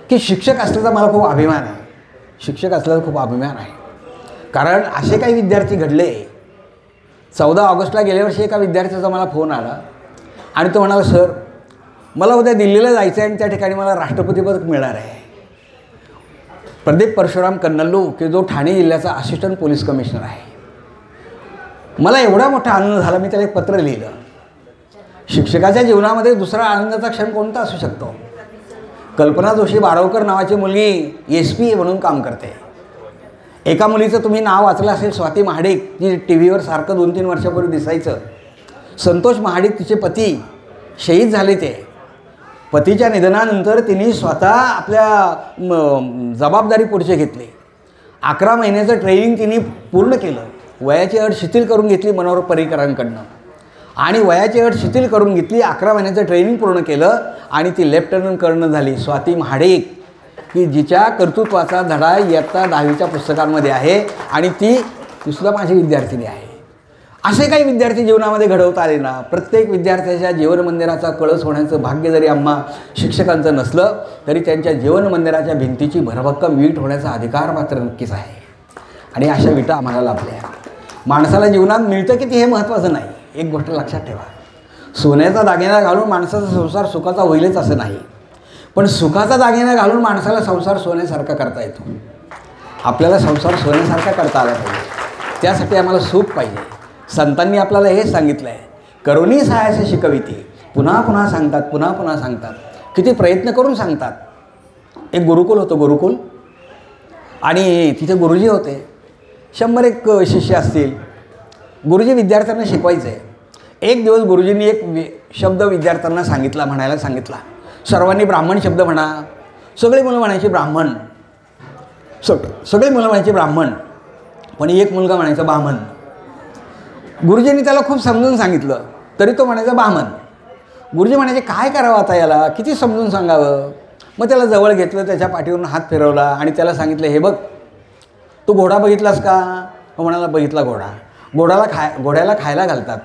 की शिक्षक असल्याचा मला खूप अभिमान आहे, शिक्षक असल्याचा खूप अभिमान आहे. कारण असे काही विद्यार्थी घडले. 14 ऑगस्टला गेल्या वर्षी एका विद्यार्थ्याचा मला फोन आला आणि तो म्हणाला, सर मला उद्या दिल्लीला जायचं आहे आणि त्या ठिकाणी मला राष्ट्रपती पदक मिळणार आहे. प्रदीप परशुराम कन्नल्लू की जो ठाणे जिल्ह्याचा असिस्टंट पोलीस कमिशनर आहे. मला एवढा मोठा आनंद झाला, मी त्याला एक पत्र लिहिलं. शिक्षकाच्या जीवनामध्ये दुसरा आनंदाचा क्षण कोणता असू शकतो. कल्पना जोशी बारवकर नावाची मुलगी SP म्हणून काम करते. एका मुलीचं तुम्ही नाव वाचलं असेल, स्वाती महाडिक, जी TV वर सारखं 2-3 वर्षापूर्वी दिसायचं. संतोष महाडिक तिचे पती शहीद झाले. ते पतीच्या निधनानंतर तिने स्वतः आपल्या जबाबदारी पुढचे घेतली. 11 महिन्याचं ट्रेनिंग तिने पूर्ण केलं. वयाची अट शिथिल करून घेतली मनोहर पर्रिकरांकडनं आणि वयाची अट शिथिल करून घेतली. 11 महिन्याचं ट्रेनिंग पूर्ण केलं आणि ती लेफ्टनंट कर्नल झाली. स्वाती महाडिक की जिच्या कर्तृत्वाचा धडा इयत्ता 10वीच्या पुस्तकांमध्ये आहे आणि ती सुद्धा माझी विद्यार्थिनी आहे. असे काही विद्यार्थी जीवनामध्ये घडवता आले ना. प्रत्येक विद्यार्थ्याच्या जीवनमंदिराचा कळस होण्याचं भाग्य जरी आम्हा शिक्षकांचं नसलं तरी त्यांच्या जीवनमंदिराच्या भिंतीची भरभक्कम वीट होण्याचा अधिकार मात्र नक्कीच आहे. आणि अशा विटा आम्हाला लाभल्या. माणसाला जीवनात मिळतं किती हे महत्त्वाचं नाही. एक गोष्ट लक्षात ठेवा, सोन्याचा दागिना घालून माणसाचा संसार सुखाचा होईलच असं नाही, पण सुखाचा दागिना घालून माणसाला संसार सोन्यासारखा करता येतो. आपल्याला संसार सोन्यासारखा करता आला पाहिजे. त्यासाठी आम्हाला सुख पाहिजे. संतांनी आपल्याला हेच सांगितलं आहे, करुणी सायास शिकविती. पुन्हा पुन्हा सांगतात, पुन्हा पुन्हा सांगतात, किती प्रयत्न करून सांगतात. एक गुरुकुल होतं, गुरुकुल, आणि तिथे गुरुजी होते. 100-1 शिष्य असतील. गुरुजी विद्यार्थ्यांना शिकवायचे. एक दिवस गुरुजींनी एक शब्द विद्यार्थ्यांना सांगितला, म्हणायला सांगितला. सर्वांनी ब्राह्मण शब्द म्हणा. सगळे मुलं म्हणायचे ब्राह्मण, सगळे मुलं म्हणायचे ब्राह्मण, पण एक मुलगा म्हणायचा बामण. गुरुजींनी त्याला खूप समजून सांगितलं तरी तो म्हणायचा बामण. गुरुजी म्हणायचे काय करावं आता याला, किती समजून सांगावं. मग त्याला जवळ घेतलं, त्याच्या पाठीवरून हात फिरवला आणि त्याला सांगितलं, हे बघ तू घोडा बघितलास का. तो म्हणाला बघितला घोडा. घोड्याला खायला घालतात,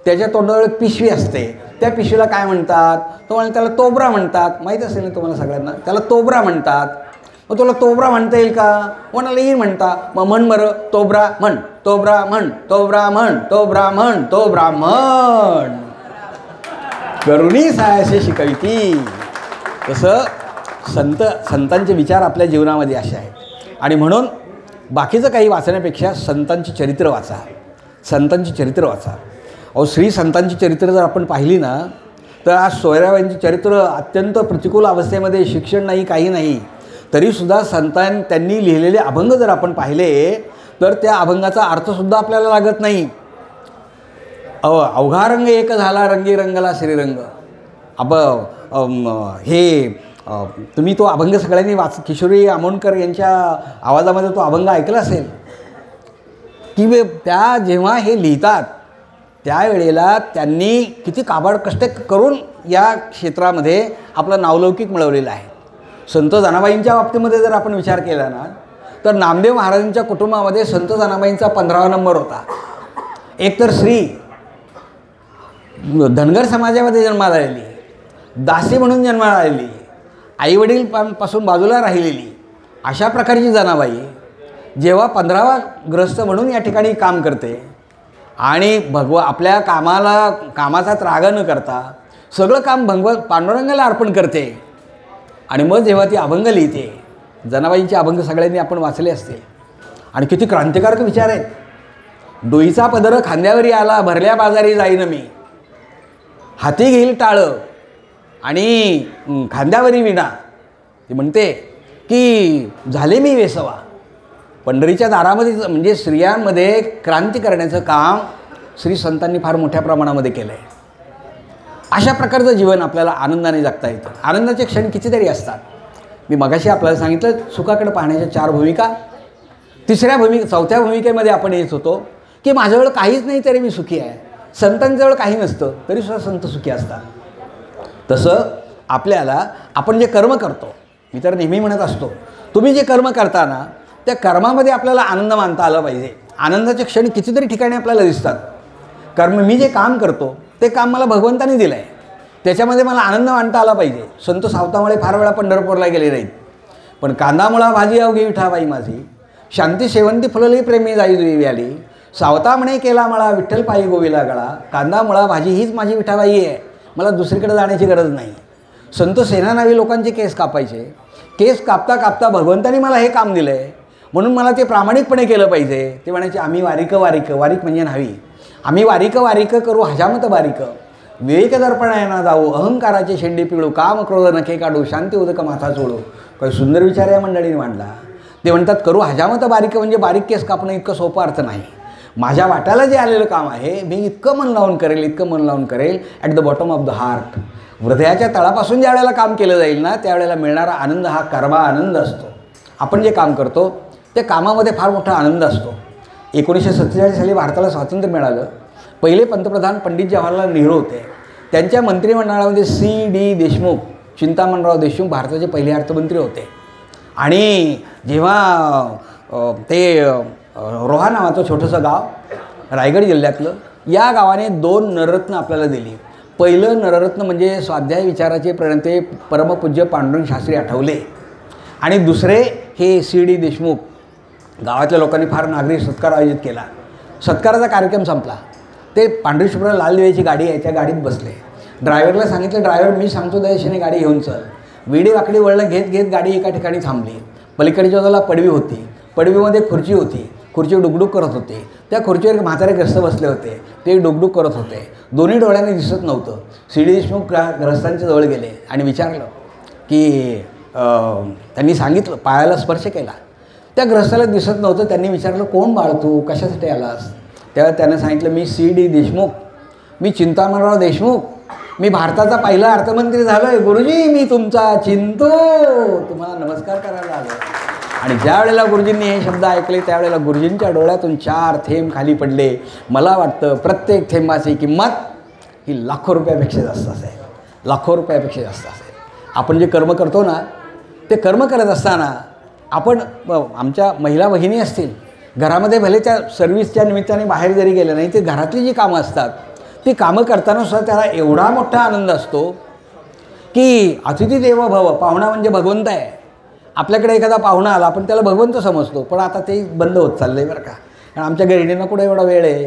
त्याच्या तोंडावर एक पिशवी असते, त्या पिशवीला काय म्हणतात. तो म्हणाला त्याला तोबरा म्हणतात. माहीत असेल ना तुम्हाला सगळ्यांना, त्याला तोबरा म्हणतात. मग तुला तोबरा म्हणता येईल का. म्हणाला येईल म्हणता. मग म्हण बरं, तोबरा म्हण, तोबरा म्हण, तोबरा म्हण, तोबरा म्हण, तोबरा म्हण. करुणी सायासे शिकविती. तसं संतांचे विचार आपल्या जीवनामध्ये असे आहेत. आणि म्हणून बाकीचं काही वाचण्यापेक्षा संतांची चरित्र वाचा, संतांची चरित्र वाचा. अहो श्री संतांची चरित्र जर आपण पाहिली ना तर आज सोयराबाईंची चरित्र अत्यंत प्रतिकूल अवस्थेमध्ये, शिक्षण नाही काही नाही, तरीसुद्धा त्यांनी लिहिलेले अभंग जर आपण पाहिले तर त्या अभंगाचा अर्थसुद्धा आपल्याला लागत नाही. अवघा रंग एक झाला, रंगी रंगला श्रीरंग. तुम्ही तो अभंग सगळ्यांनी किशोरी आमोणकर यांच्या आवाजामध्ये तो अभंग ऐकला असेल की त्या जेव्हा हे लिहितात त्यावेळेला त्यांनी किती काबाड कष्ट करून या क्षेत्रामध्ये आपलं नावलौकिक मिळवलेलं आहे. संत जनाबाईंच्या बाबतीमध्ये जर आपण विचार केला ना तर नामदेव महाराजांच्या कुटुंबामध्ये संत जनाबाईंचा 15वा नंबर होता. एकतर स्त्री धनगर समाजामध्ये जन्माला आलेली, दासी म्हणून जन्माला आलेली, आईवडीलपासून बाजूला राहिलेली, अशा प्रकारची जनाबाई जेव्हा 15वा ग्रस्त म्हणून या ठिकाणी काम करते आणि आपल्या कामाचा त्राग न करता सगळं काम पांडुरंगाला अर्पण करते आणि मग जेव्हा ती अभंग लिहिते. जनाबाईंचे अभंग सगळ्यांनी आपण वाचले असते आणि किती क्रांतिकारक विचार आहेत. डोईचा पदर खांद्यावरी आला, भरल्या बाजारी जाईन मी, हाती घेईल टाळं आणि खांद्यावरी विणा. ती म्हणते की झाले मी वेसवा. पंढरीच्या दारामध्ये म्हणजे स्त्रियांमध्ये क्रांती करण्याचं काम श्री संतांनी फार मोठ्या प्रमाणामध्ये केलं आहे. अशा प्रकारचं जीवन आपल्याला आनंदाने जगता येतं. आनंदाचे क्षण कितीतरी असतात. मी मगाशी आपल्याला सांगितलं सुखाकडे पाहण्याच्या 4 भूमिका. चौथ्या भूमिकेमध्ये आपण येत होतो की माझ्याजवळ काहीच नाही तरी मी सुखी आहे. संतांजवळ काही नसतं तरीसुद्धा संत सुखी असतात. तसं आपल्याला आपण जे कर्म करतो, मी तर नेहमी म्हणत असतो, तुम्ही जे कर्म करता ना त्या कर्मामध्ये आपल्याला आनंद मानता आला पाहिजे. आनंदाचे क्षण कितीतरी ठिकाणी आपल्याला दिसतात. मी जे काम करतो ते काम मला भगवंताने दिलं आहे, त्याच्यामध्ये मला आनंद मानता आला पाहिजे. संत सावतामुळे फार वेळा पंढरपूरला गेले नाहीत, पण कांदामुळा भाजी अवघी विठाबाई माझी, शांती शेवंती फुलली प्रेमी जाई दुई आली, सावता म्हणे केला मला विठ्ठल पायी गोविला गळा, कांदामुळा भाजी हीच माझी विठाबाई आहे, मला दुसरीकडे जाण्याची गरज नाही. संत सेनानावी लोकांचे केस कापायचे, केस कापता कापता भगवंतानी मला हे काम दिलं आहे म्हणून मला ते प्रामाणिकपणे केलं पाहिजे. ते म्हणायचे आम्ही वारीक म्हणजे न्हावी, आम्ही वारीक करू हजामत बारीक, विवेक दर्पणायना जाऊ, अहंकाराचे शेंडे पिळू, काम क्रोध नखे काढू, शांती उदक माथा चोळू. काही सुंदर विचार या मंडळीने मांडला. ते म्हणतात करू हजामत बारीक म्हणजे बारीक केस कापणं इतकं सोपं अर्थ नाही. माझ्या वाट्याला जे आलेलं काम आहे मी इतकं मन लावून करेल at the bottom of the heart. हृदयाच्या तळापासून ज्या वेळेला काम केलं जाईल ना त्यावेळेला मिळणारा आनंद हा कर्मा आनंद असतो. आपण जे काम करतो त्या कामामध्ये फार मोठा आनंद असतो. 1947 साली भारताला स्वातंत्र्य मिळालं. पहिले पंतप्रधान पंडित जवाहरलाल नेहरू होते. त्यांच्या मंत्रिमंडळामध्ये C.D. देशमुख, चिंतामणराव देशमुख भारताचे पहिले अर्थमंत्री होते. आणि जेव्हा ते रोहा नावाचं छोटंसं गाव रायगड जिल्ह्यातलं, या गावाने 2 नररत्न आपल्याला दिली. पहिलं नररत्न म्हणजे स्वाध्याय विचाराचे प्रणेते परमपूज्य पांडुरंग शास्त्री आठवले, आणि दुसरे हे C.D. देशमुख. गावातल्या लोकांनी फार नागरिक सत्कार आयोजित केला. सत्काराचा कार्यक्रम संपला. ते पांढरी शुभ्र लाल दिव्याची गाडी आहे, त्या गाडीत बसले. ड्रायव्हरला सांगितलं ड्रायव्हर मी सांगतो त्या दिशेने गाडी घेऊन चल. वेडी वाकडी वळणं घेत गाडी एका ठिकाणी थांबली. पलीकडच्या बाजूला पडवी होती, पडवीमध्ये खुर्ची होती, खुर्ची डुकडुक करत होते. त्या खुर्चीवर म्हातारे ग्रस्त बसले होते, ते डुकडुक करत होते. दोन्ही डोळ्यांनी दिसत नव्हतं. C.D. देशमुख ग्रस्तांच्या जवळ गेले आणि विचारलं की त्यांनी सांगितलं, पायाला स्पर्श केला. त्या ग्रस्ताला दिसत नव्हतं. त्यांनी विचारलं कोण बाळ तू, कशासाठी आलास? त्यावेळेला त्यानं सांगितलं मी C.D. देशमुख, मी चिंतामणराव देशमुख, मी भारताचा पहिला अर्थमंत्री झालो आहे. गुरुजी मी तुमचा चिंतू, तुम्हाला नमस्कार करायला आलो. आणि ज्या वेळेला गुरुजींनी हे शब्द ऐकले त्यावेळेला गुरुजींच्या डोळ्यातून 4 थेंब खाली पडले. मला वाटतं प्रत्येक थेंबाची किंमत ही लाखो रुपयापेक्षा जास्त असेल, लाखो रुपयापेक्षा जास्त असेल. आपण जे कर्म करतो ना ते कर्म करत असताना आपण, आमच्या महिला भगिनी असतील घरामध्ये, भले त्या सर्व्हिसच्या निमित्ताने बाहेर जरी गेल्या नाही, ते घरातली जी कामं असतात ती कामं करताना सुद्धा त्याला एवढा मोठा आनंद असतो की अतिथी देवो भव, पाहुणा म्हणजे भगवंत आहे. आपल्याकडे एखादा पाहुणा आला आपण त्याला भगवंत समजतो, पण आता ते बंद होत चाललं आहे बरं का. कारण आमच्या गृहिणींना कुठे एवढा वेळ आहे,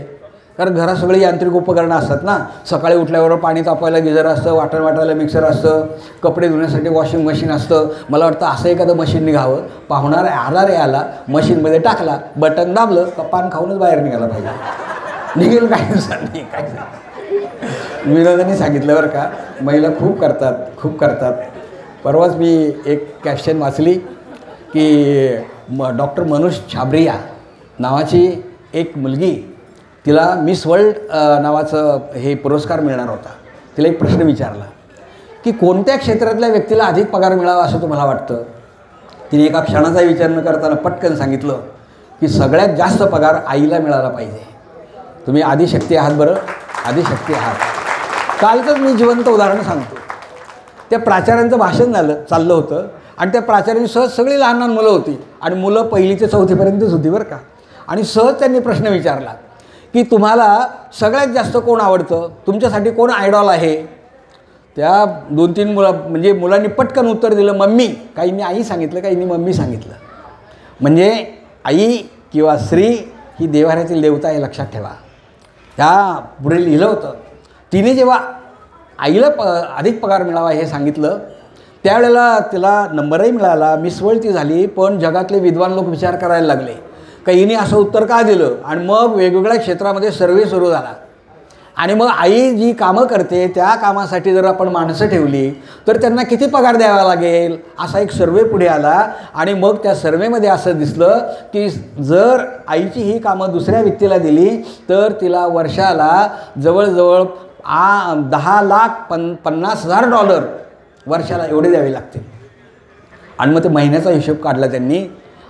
कारण घरात सगळी यांत्रिक उपकरणं असतात ना. सकाळी उठल्यावर पाणी तापवायला गिझर असतं, वाटण वाटायला मिक्सर असतं, कपडे धुण्यासाठी वॉशिंग मशीन असतं. मला वाटतं असं एखादं मशीन निघावं, पाहुणा आला मशीनमध्ये टाकला, बटन दाबलं का पान खाऊनच बाहेर निघाला पाहिजे. निघेल काही दिवसांनी काय. विनोदांनी सांगितलं बरं का, महिला खूप करतात. परवाच मी एक कॅप्शन वाचली की डॉक्टर मनोज छाबरिया नावाची एक मुलगी, तिला मिस वर्ल्ड नावाचं हे पुरस्कार मिळणार होता. तिला एक प्रश्न विचारला की कोणत्या क्षेत्रातल्या व्यक्तीला अधिक पगार मिळावा असं तुम्हाला वाटतं? तिने एका क्षणाचा विचार न करताना पटकन सांगितलं की सगळ्यात जास्त पगार आईला मिळाला पाहिजे. तुम्ही आदिशक्ती आहात बरं, आदिशक्ती आहात. कालचंच मी जिवंत उदाहरण सांगतो. त्या प्राचार्यांचं भाषण चाललं होतं आणि त्या प्राचार्यांनी सहज सगळी लहान लहान मुलं होती आणि मुलं 1ली ते 4थीपर्यंतच होती बरं का. आणि सहज त्यांनी प्रश्न विचारला की तुम्हाला सगळ्यात जास्त कोण आवडतं, तुमच्यासाठी कोण आयडॉल आहे? त्या 2-3 म्हणजे मुलांनी पटकन उत्तर दिलं मम्मी. काहींनी आई सांगितलं, काहींनी मम्मी सांगितलं. म्हणजे आई किंवा स्त्री ही देवाऱ्यातील देवता हे लक्षात ठेवा. त्या पुढे लिहिलं होतं. तिने जेव्हा आईला अधिक पगार मिळावा हे सांगितलं त्यावेळेला तिला नंबरही मिळाला, मिस वर्ल्ड ती झाली. पण जगातले विद्वान लोक विचार करायला लागले काहींनी असं उत्तर का दिलं. आणि मग वेगवेगळ्या क्षेत्रामध्ये सर्वे सुरू झाला. आणि मग आई जी कामं करते त्या कामासाठी जर आपण माणसं ठेवली तर त्यांना किती पगार द्यावा लागेल असा एक सर्वे पुढे आला. आणि मग त्या सर्वेमध्ये असं दिसलं की जर आईची ही कामं दुसऱ्या व्यक्तीला दिली तर तिला वर्षाला जवळजवळ $10,50,000 वर्षाला एवढे द्यावे लागतील. आणि मग ते महिन्याचा हिशोब काढला त्यांनी.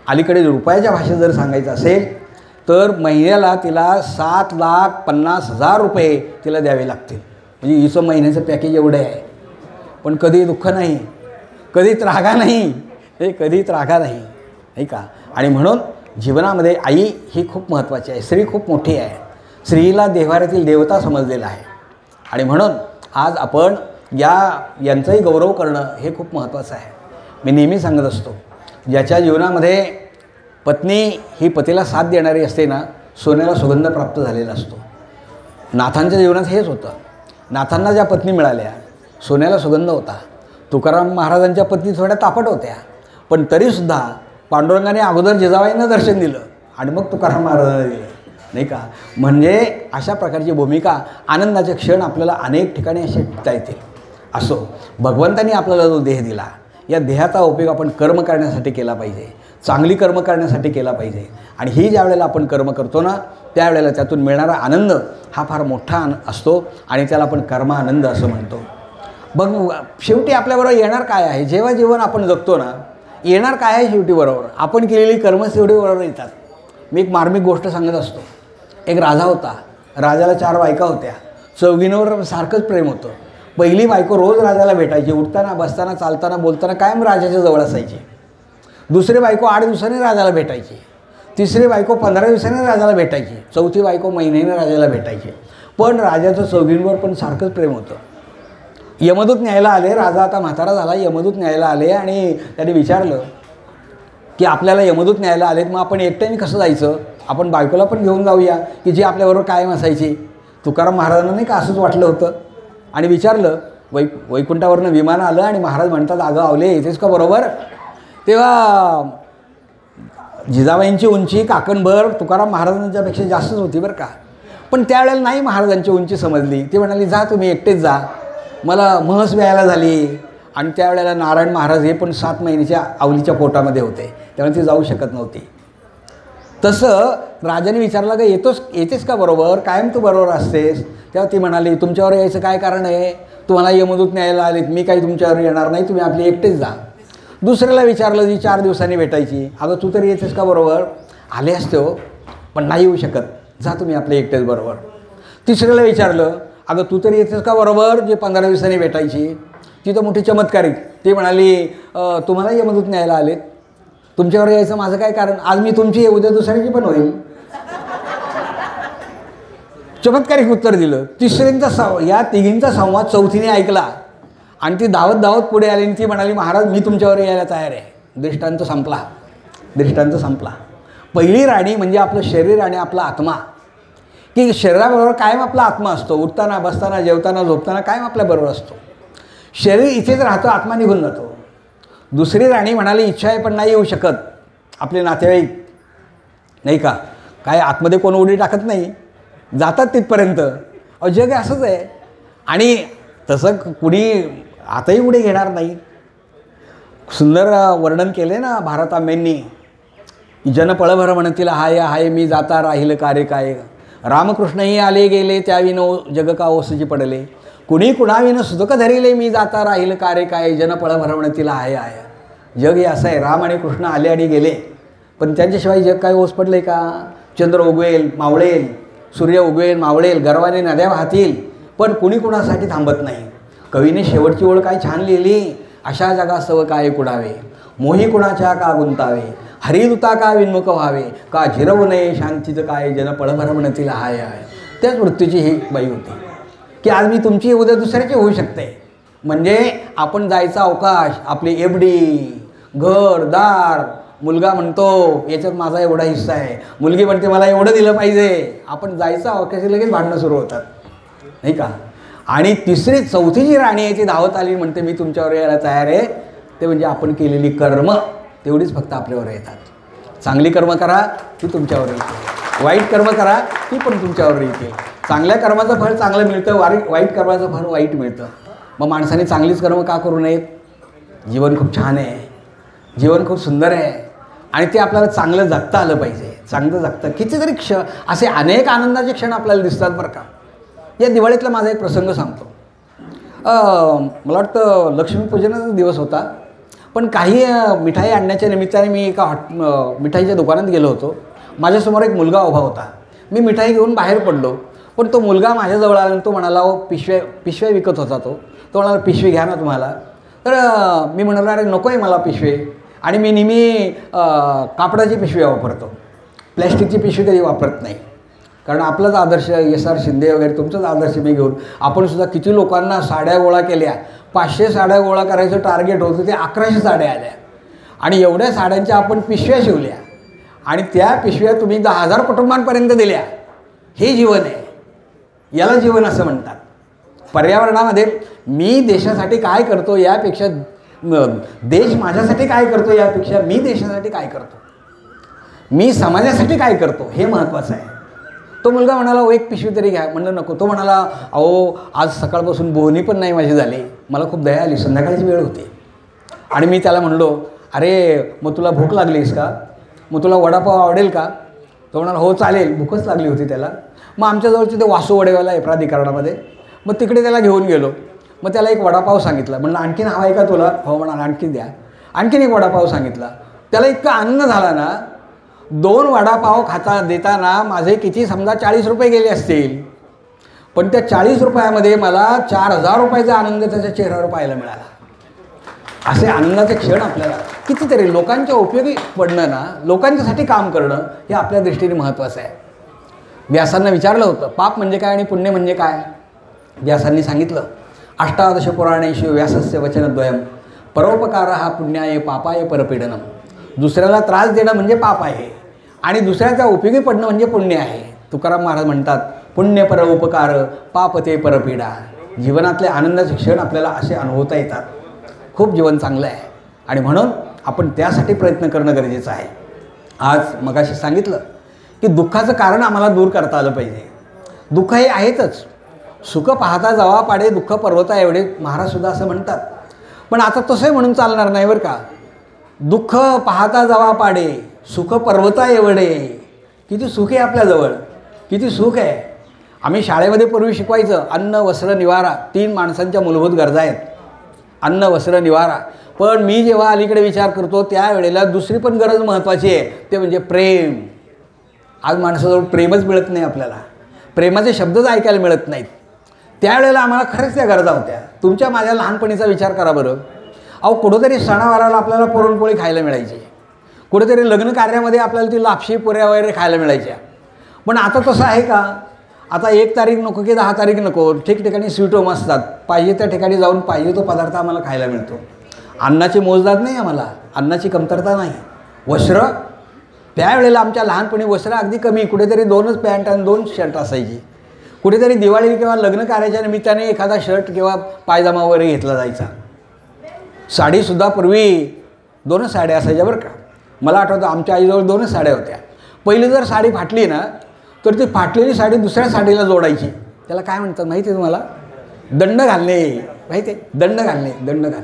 अलीकडे रुपयाच्या भाषेत जर सांगायचं असेल तर महिन्याला तिला $7,50,000 तिला द्यावे लागतील. म्हणजे हिचं महिन्याचं पॅकेज एवढं आहे. पण कधी दुःख नाही, कधी त्रागा नाही, हे कधी त्रागा नाही का. आणि म्हणून जीवनामध्ये आई ही खूप महत्त्वाची आहे. स्त्री खूप मोठी आहे. स्त्रीला देव्हाऱ्यातील देवता समजलेलं आहे. आणि म्हणून आज आपण यांचाही गौरव करणं हे खूप महत्त्वाचं आहे. मी नेहमी सांगत असतो, ज्याच्या जीवनामध्ये पत्नी ही पतीला साथ देणारी असते ना, सोन्याला सुगंध प्राप्त झालेला असतो. नाथांच्या जीवनात हेच होतं. नाथांना ज्या पत्नी मिळाल्या सोन्याला सुगंध होता. तुकाराम महाराजांच्या पत्नी थोड्या तापट होत्या, पण तरीसुद्धा पांडुरंगाने अगोदर जिजाबाईंना दर्शन दिलं आणि मग तुकाराम महाराजांना दिलं, नाही का. म्हणजे अशा प्रकारची भूमिका, आनंदाचे क्षण आपल्याला अनेक ठिकाणी असे टिकता येतील. असो, भगवंतांनी आपल्याला जो देह दिला, या देहाचा उपयोग आपण कर्म करण्यासाठी केला पाहिजे, चांगली कर्म करण्यासाठी केला पाहिजे. आणि ही ज्या वेळेला आपण कर्म करतो ना, त्यावेळेला त्यातून मिळणारा आनंद हा फार मोठा असतो आणि त्याला आपण कर्मानंद असं म्हणतो. बघ, शेवटी आपल्याबरोबर येणार काय आहे? जेव्हा जीवन आपण जगतो ना, येणार काय आहे शेवटी बरोबर? आपण केलेली कर्म शेवटी बरोबर येतात. मी एक मार्मिक गोष्ट सांगत असतो. एक राजा होता. राजाला 4 बायका होत्या. चौघींवर सारखंच प्रेम होतं. पहिली बायको रोज राजाला भेटायची. उठताना, बसताना, चालताना, बोलताना कायम राजाच्या जवळ असायची. दुसरी बायको 8 दिवसांनी राजाला भेटायची. तिसरी बायको 15 दिवसांनी राजाला भेटायची. चौथी बायको महिन्याने राजाला भेटायची. पण राजाचं चौघींवर पण सारखंच प्रेम होतं. यमदूत न्यायला आले. राजा आता म्हातारा झाला. यमदूत न्यायला आले आणि त्याने विचारलं की आपल्याला यमदूत न्यायला आलेत, मग आपण एकट्याने कसं जायचं? आपण बायकोला पण घेऊन जाऊया की जी आपल्याबरोबर कायम असायची. तुकाराम महाराजांना नाही का असंच वाटलं होतं आणि विचारलं. वैकुंठावरनं विमान आलं आणि महाराज म्हणतात, अगं आवले येतेच का बरोबर? तेव्हा जिजाबाईंची उंची काकणभर तुकाराम महाराजांच्यापेक्षा जास्तच होती बरं का. पण त्यावेळेला नाही महाराजांची उंची समजली. ती म्हणाली, जा तुम्ही एकटेच जा, मला महस व्यायला झाली. आणि त्यावेळेला नारायण महाराज हे पण 7 महिन्याच्या आवलीच्या पोटामध्ये होते, त्यामुळे ती जाऊ शकत नव्हती. तसं राजाने विचारलं, का येतेस का बरोबर? कायम तू बरोबर असतेस. तेव्हा ती म्हणाली, तुमच्यावर यायचं काय कारण आहे? तुम्हाला यमदूत न्यायला आलेत, मी काही तुमच्यावर येणार नाही, तुम्ही आपली एकटेच जा. दुसऱ्याला विचारलं, जी 4 दिवसांनी भेटायची, अगं तू तरी येतेस का बरोबर? आले असते हो, पण नाही येऊ शकत, जा तुम्ही आपले एकटेच बरोबर. तिसऱ्याला विचारलं, अगं तू तरी येतेस का बरोबर? जे 15 दिवसांनी भेटायची. ती तर मोठी चमत्कारिक. ती म्हणाली, तुम्हाला यमदूत न्यायला आलेत, तुमच्यावर यायचं माझं काय कारण? आज मी तुमची उद्या दुसऱ्याची पण होईल. चमत्कारिक उत्तर दिलं. तिसऱ्यांचा या तिघींचा संवाद चौथीने ऐकला आणि ती धावत धावत पुढे आली आणि ती म्हणाली, महाराज मी तुमच्यावर यायला तयार आहे. दृष्टांत संपला. पहिली राणी म्हणजे आपलं शरीर आणि आपला आत्मा, की शरीराबरोबर कायम आपला आत्मा असतो. उठताना, बसताना, जेवताना, झोपताना कायम आपल्याबरोबर असतो. शरीर इथेच राहतं, आत्मा निघून जातो. दुसरी राणी म्हणाली, इच्छा आहे पण नाही येऊ शकत. आपले नातेवाईक नाही का, काय आतमध्ये कोण उडी टाकत नाही, जातात तिथपर्यंत. जग असंच आहे. आणि तसं कुणी आताही उडी घेणार नाही. सुंदर वर्णन केले ना भारतांबेंनी. जन पळभर म्हणतील हाय हाय, मी जाता राहील कार्य काय. रामकृष्णही आले गेले, त्याविनो जग का ओसजी पडले. कुणी कुणाविनं सुतक धरिले, मी जाता राहील कार्य काय. जन पळभर म्हणतील हाय हाय. जग हे असं आहे. राम आणि कृष्ण आले आणि गेले, पण त्यांच्याशिवाय जग काय ओस पडले का? चंद्र उगवेल मावळेल, सूर्य उगवेल मावळेल, गर्वाने नद्या वाहतील, पण कुणी कुणासाठी थांबत नाही. कवीने शेवटची ओळ काय छान लिहिली. अशा जगासव काय कुडावे, मोही कुणाच्या का गुंतावे. हरिदुता का विन्मुख व्हावे, का झिरवू नये शांतीचं काय. जन पळभर म्हणतील हाय हाय. त्याच वृत्तीची ही बाई होती की आज मी तुमची उद्या दुसऱ्याची होऊ शकते. म्हणजे आपण जायचा अवकाश, आपली एफडी, घर दार. मुलगा म्हणतो याच्यात माझा एवढा हिस्सा आहे, मुलगी म्हणते मला एवढं दिलं पाहिजे. आपण जायचा अवकाश, लगेच भांडणं सुरू होतात नाही का. आणि तिसरी चौथी राणी आहे ती धावत आली, म्हणते मी तुमच्यावर यायला तयार आहे. ते म्हणजे आपण केलेली कर्म तेवढीच फक्त आपल्यावर येतात. चांगली कर्म करा ती तुमच्यावर येते, वाईट कर्म करा ती पण तुमच्यावर येते. चांगल्या कर्माचं फळ चांगलं मिळतं, वाईट कर्माचं फळ वाईट मिळतं. मग माणसाने चांगलीच कर्म का करू नयेत? जीवन खूप छान आहे, जीवन खूप सुंदर आहे आणि ते आपल्याला चांगलं जगता आलं पाहिजे. चांगलं जगतं कितीतरी असे अनेक आनंदाचे क्षण आपल्याला दिसतात बरं का. या दिवाळीतला माझा एक प्रसंग सांगतो. मला वाटतं लक्ष्मीपूजनाचा दिवस होता, पण काही मिठाई आणण्याच्या निमित्ताने मी एका मिठाईच्या दुकानात गेलो होतो. माझ्यासमोर एक मुलगा उभा होता. मी मिठाई घेऊन बाहेर पडलो, पण तो मुलगा माझ्याजवळ आला आणि तो म्हणाला, पिशव्या विकत होता तो म्हणाला, पिशवी घ्या ना तुम्हाला. तर मी म्हणालो, अरे नको आहे मला पिशवी, आणि मी नेहमी कापडाची पिशवी वापरतो, प्लॅस्टिकची पिशवी कधी वापरत नाही. कारण आपलाच आदर्श SR शिंदे वगैरे तुमचाच आदर्श मी घेऊन आपणसुद्धा किती लोकांना साड्या गोळा केल्या. 500 साड्या गोळा करायचं टार्गेट होतं, ते 1100 साड्या आल्या, आणि एवढ्या साड्यांच्या आपण पिशव्या शिवल्या, आणि त्या पिशव्या तुम्ही 10,000 कुटुंबांपर्यंत दिल्या. हे जीवन आहे, याला जीवन असं म्हणतात. पर्यावरणामध्ये मी देशासाठी काय करतो यापेक्षा, देश माझ्यासाठी काय करतो यापेक्षा मी देशासाठी काय करतो, मी समाजासाठी काय करतो, हे महत्त्वाचं आहे. तो मुलगा म्हणाला, एक पिशवी तरी घ्या. म्हणलं नको. तो म्हणाला, अहो आज सकाळपासून बोहणी पण नाही माझी झाली. मला खूप दया आली, संध्याकाळची वेळ होती. आणि मी त्याला म्हणलो, अरे मग तुला भूक लागलीस का, मग तुला वडापाव आवडेल का. तो म्हणाला, हो चालेल. भूकच लागली होती त्याला. मग आमच्याजवळचे ते वासू वडेवाला आहे प्राधिकरणामध्ये, मग तिकडे त्याला घेऊन गेलो. मग त्याला एक वडापाव सांगितला. म्हणलं आणखीन हवा आहे का तुला. हो म्हणाला, आणखीन द्या. आणखीन एक वडापाव सांगितला. त्याला इतका आनंद झाला ना, 2 वडापाव देताना माझे किती समजा 40 रुपये गेले असतील, पण त्या 40 रुपयामध्ये मला 4,000 रुपयाचा आनंद त्याच्या चेहऱ्यावर पाहायला मिळाला. असे आनंदाचे क्षण आपल्याला कितीतरी लोकांच्या उपयोगी पडणं ना, लोकांच्यासाठी काम करणं हे आपल्या दृष्टीने महत्त्वाचं आहे. व्यासांना विचारलं होतं, पाप म्हणजे काय आणि पुण्य म्हणजे काय. व्यासांनी सांगितलं, 18 पुराणेषु व्यासस्य वचनद्वयम् परोपकारः पुण्याय पापाय परपीडनम. दुसऱ्याला त्रास देणं म्हणजे पाप आहे, आणि दुसऱ्याचा उपयोगी पडणं म्हणजे पुण्य आहे. तुकाराम महाराज म्हणतात, पुण्य पर उपकार पाप ते परपीडा. जीवनातले आनंदाचे क्षण आपल्याला असे अनुभवता येतात. खूप जीवन चांगलं आहे, आणि म्हणून आपण त्यासाठी प्रयत्न करणं गरजेचं आहे. आज मगाशी सांगितलं की दुःखाचं कारण आम्हाला दूर करता आलं पाहिजे. दुःख हे आहेतच. सुख पाहता जवा पाडे दुःख पर्वता एवढे, महाराजसुद्धा असं म्हणतात. पण आता तसंही म्हणून चालणार नाही बरं का. दुःख पाहता जवा पाडे सुख पर्वता एवढे. किती सुख आहे आपल्याजवळ, किती सुख आहे. आम्ही शाळेमध्ये पूर्वी शिकवायचं, अन्न वस्त्र निवारा 3 माणसांच्या मूलभूत गरजा आहेत, अन्न वस्त्र निवारा. पण मी जेव्हा अलीकडे विचार करतो त्यावेळेला दुसरी पण गरज महत्त्वाची आहे, ते म्हणजे प्रेम. आज माणसाजवळ प्रेमच मिळत नाही आपल्याला, प्रेमाचे शब्दच ऐकायला मिळत नाहीत. त्यावेळेला आम्हाला खरंच त्या गरजा होत्या. तुमच्या माझ्या लहानपणीचा विचार करा बरं. अहो कुठंतरी सणावाराला आपल्याला पुरणपोळी खायला मिळायची, कुठेतरी लग्न कार्यामध्ये आपल्याला ती लापशी पुऱ्या वगैरे खायला मिळायच्या. पण आता तसं आहे का. आता 1 तारीख नको की 10 तारीख नको, ठिकठिकाणी स्वीट होम असतात, पाहिजे त्या ठिकाणी जाऊन पाहिजे तो पदार्थ आम्हाला खायला मिळतो. अन्नाची मोजदाद नाही आम्हाला, अन्नाची कमतरता नाही. वस्त्र, त्यावेळेला आमच्या लहानपणी वस्त्र अगदी कमी, कुठेतरी 2च पॅन्ट आणि 2 शर्ट असायची. कुठेतरी दिवाळी किंवा लग्न कार्याच्या निमित्ताने एखादा शर्ट किंवा पायजामा वगैरे घेतला जायचा. साडीसुद्धा पूर्वी 2च साड्या असायच्या बरं का. मला आठवतं आमच्या आईजवळ 2च साड्या होत्या. पहिली जर साडी फाटली ना, तर ती फाटलेली साडी दुसऱ्या साडीला जोडायची. त्याला काय म्हणतात माहिती आहे तुम्हाला, दंड घालणे. माहिती आहे, दंड घालणे.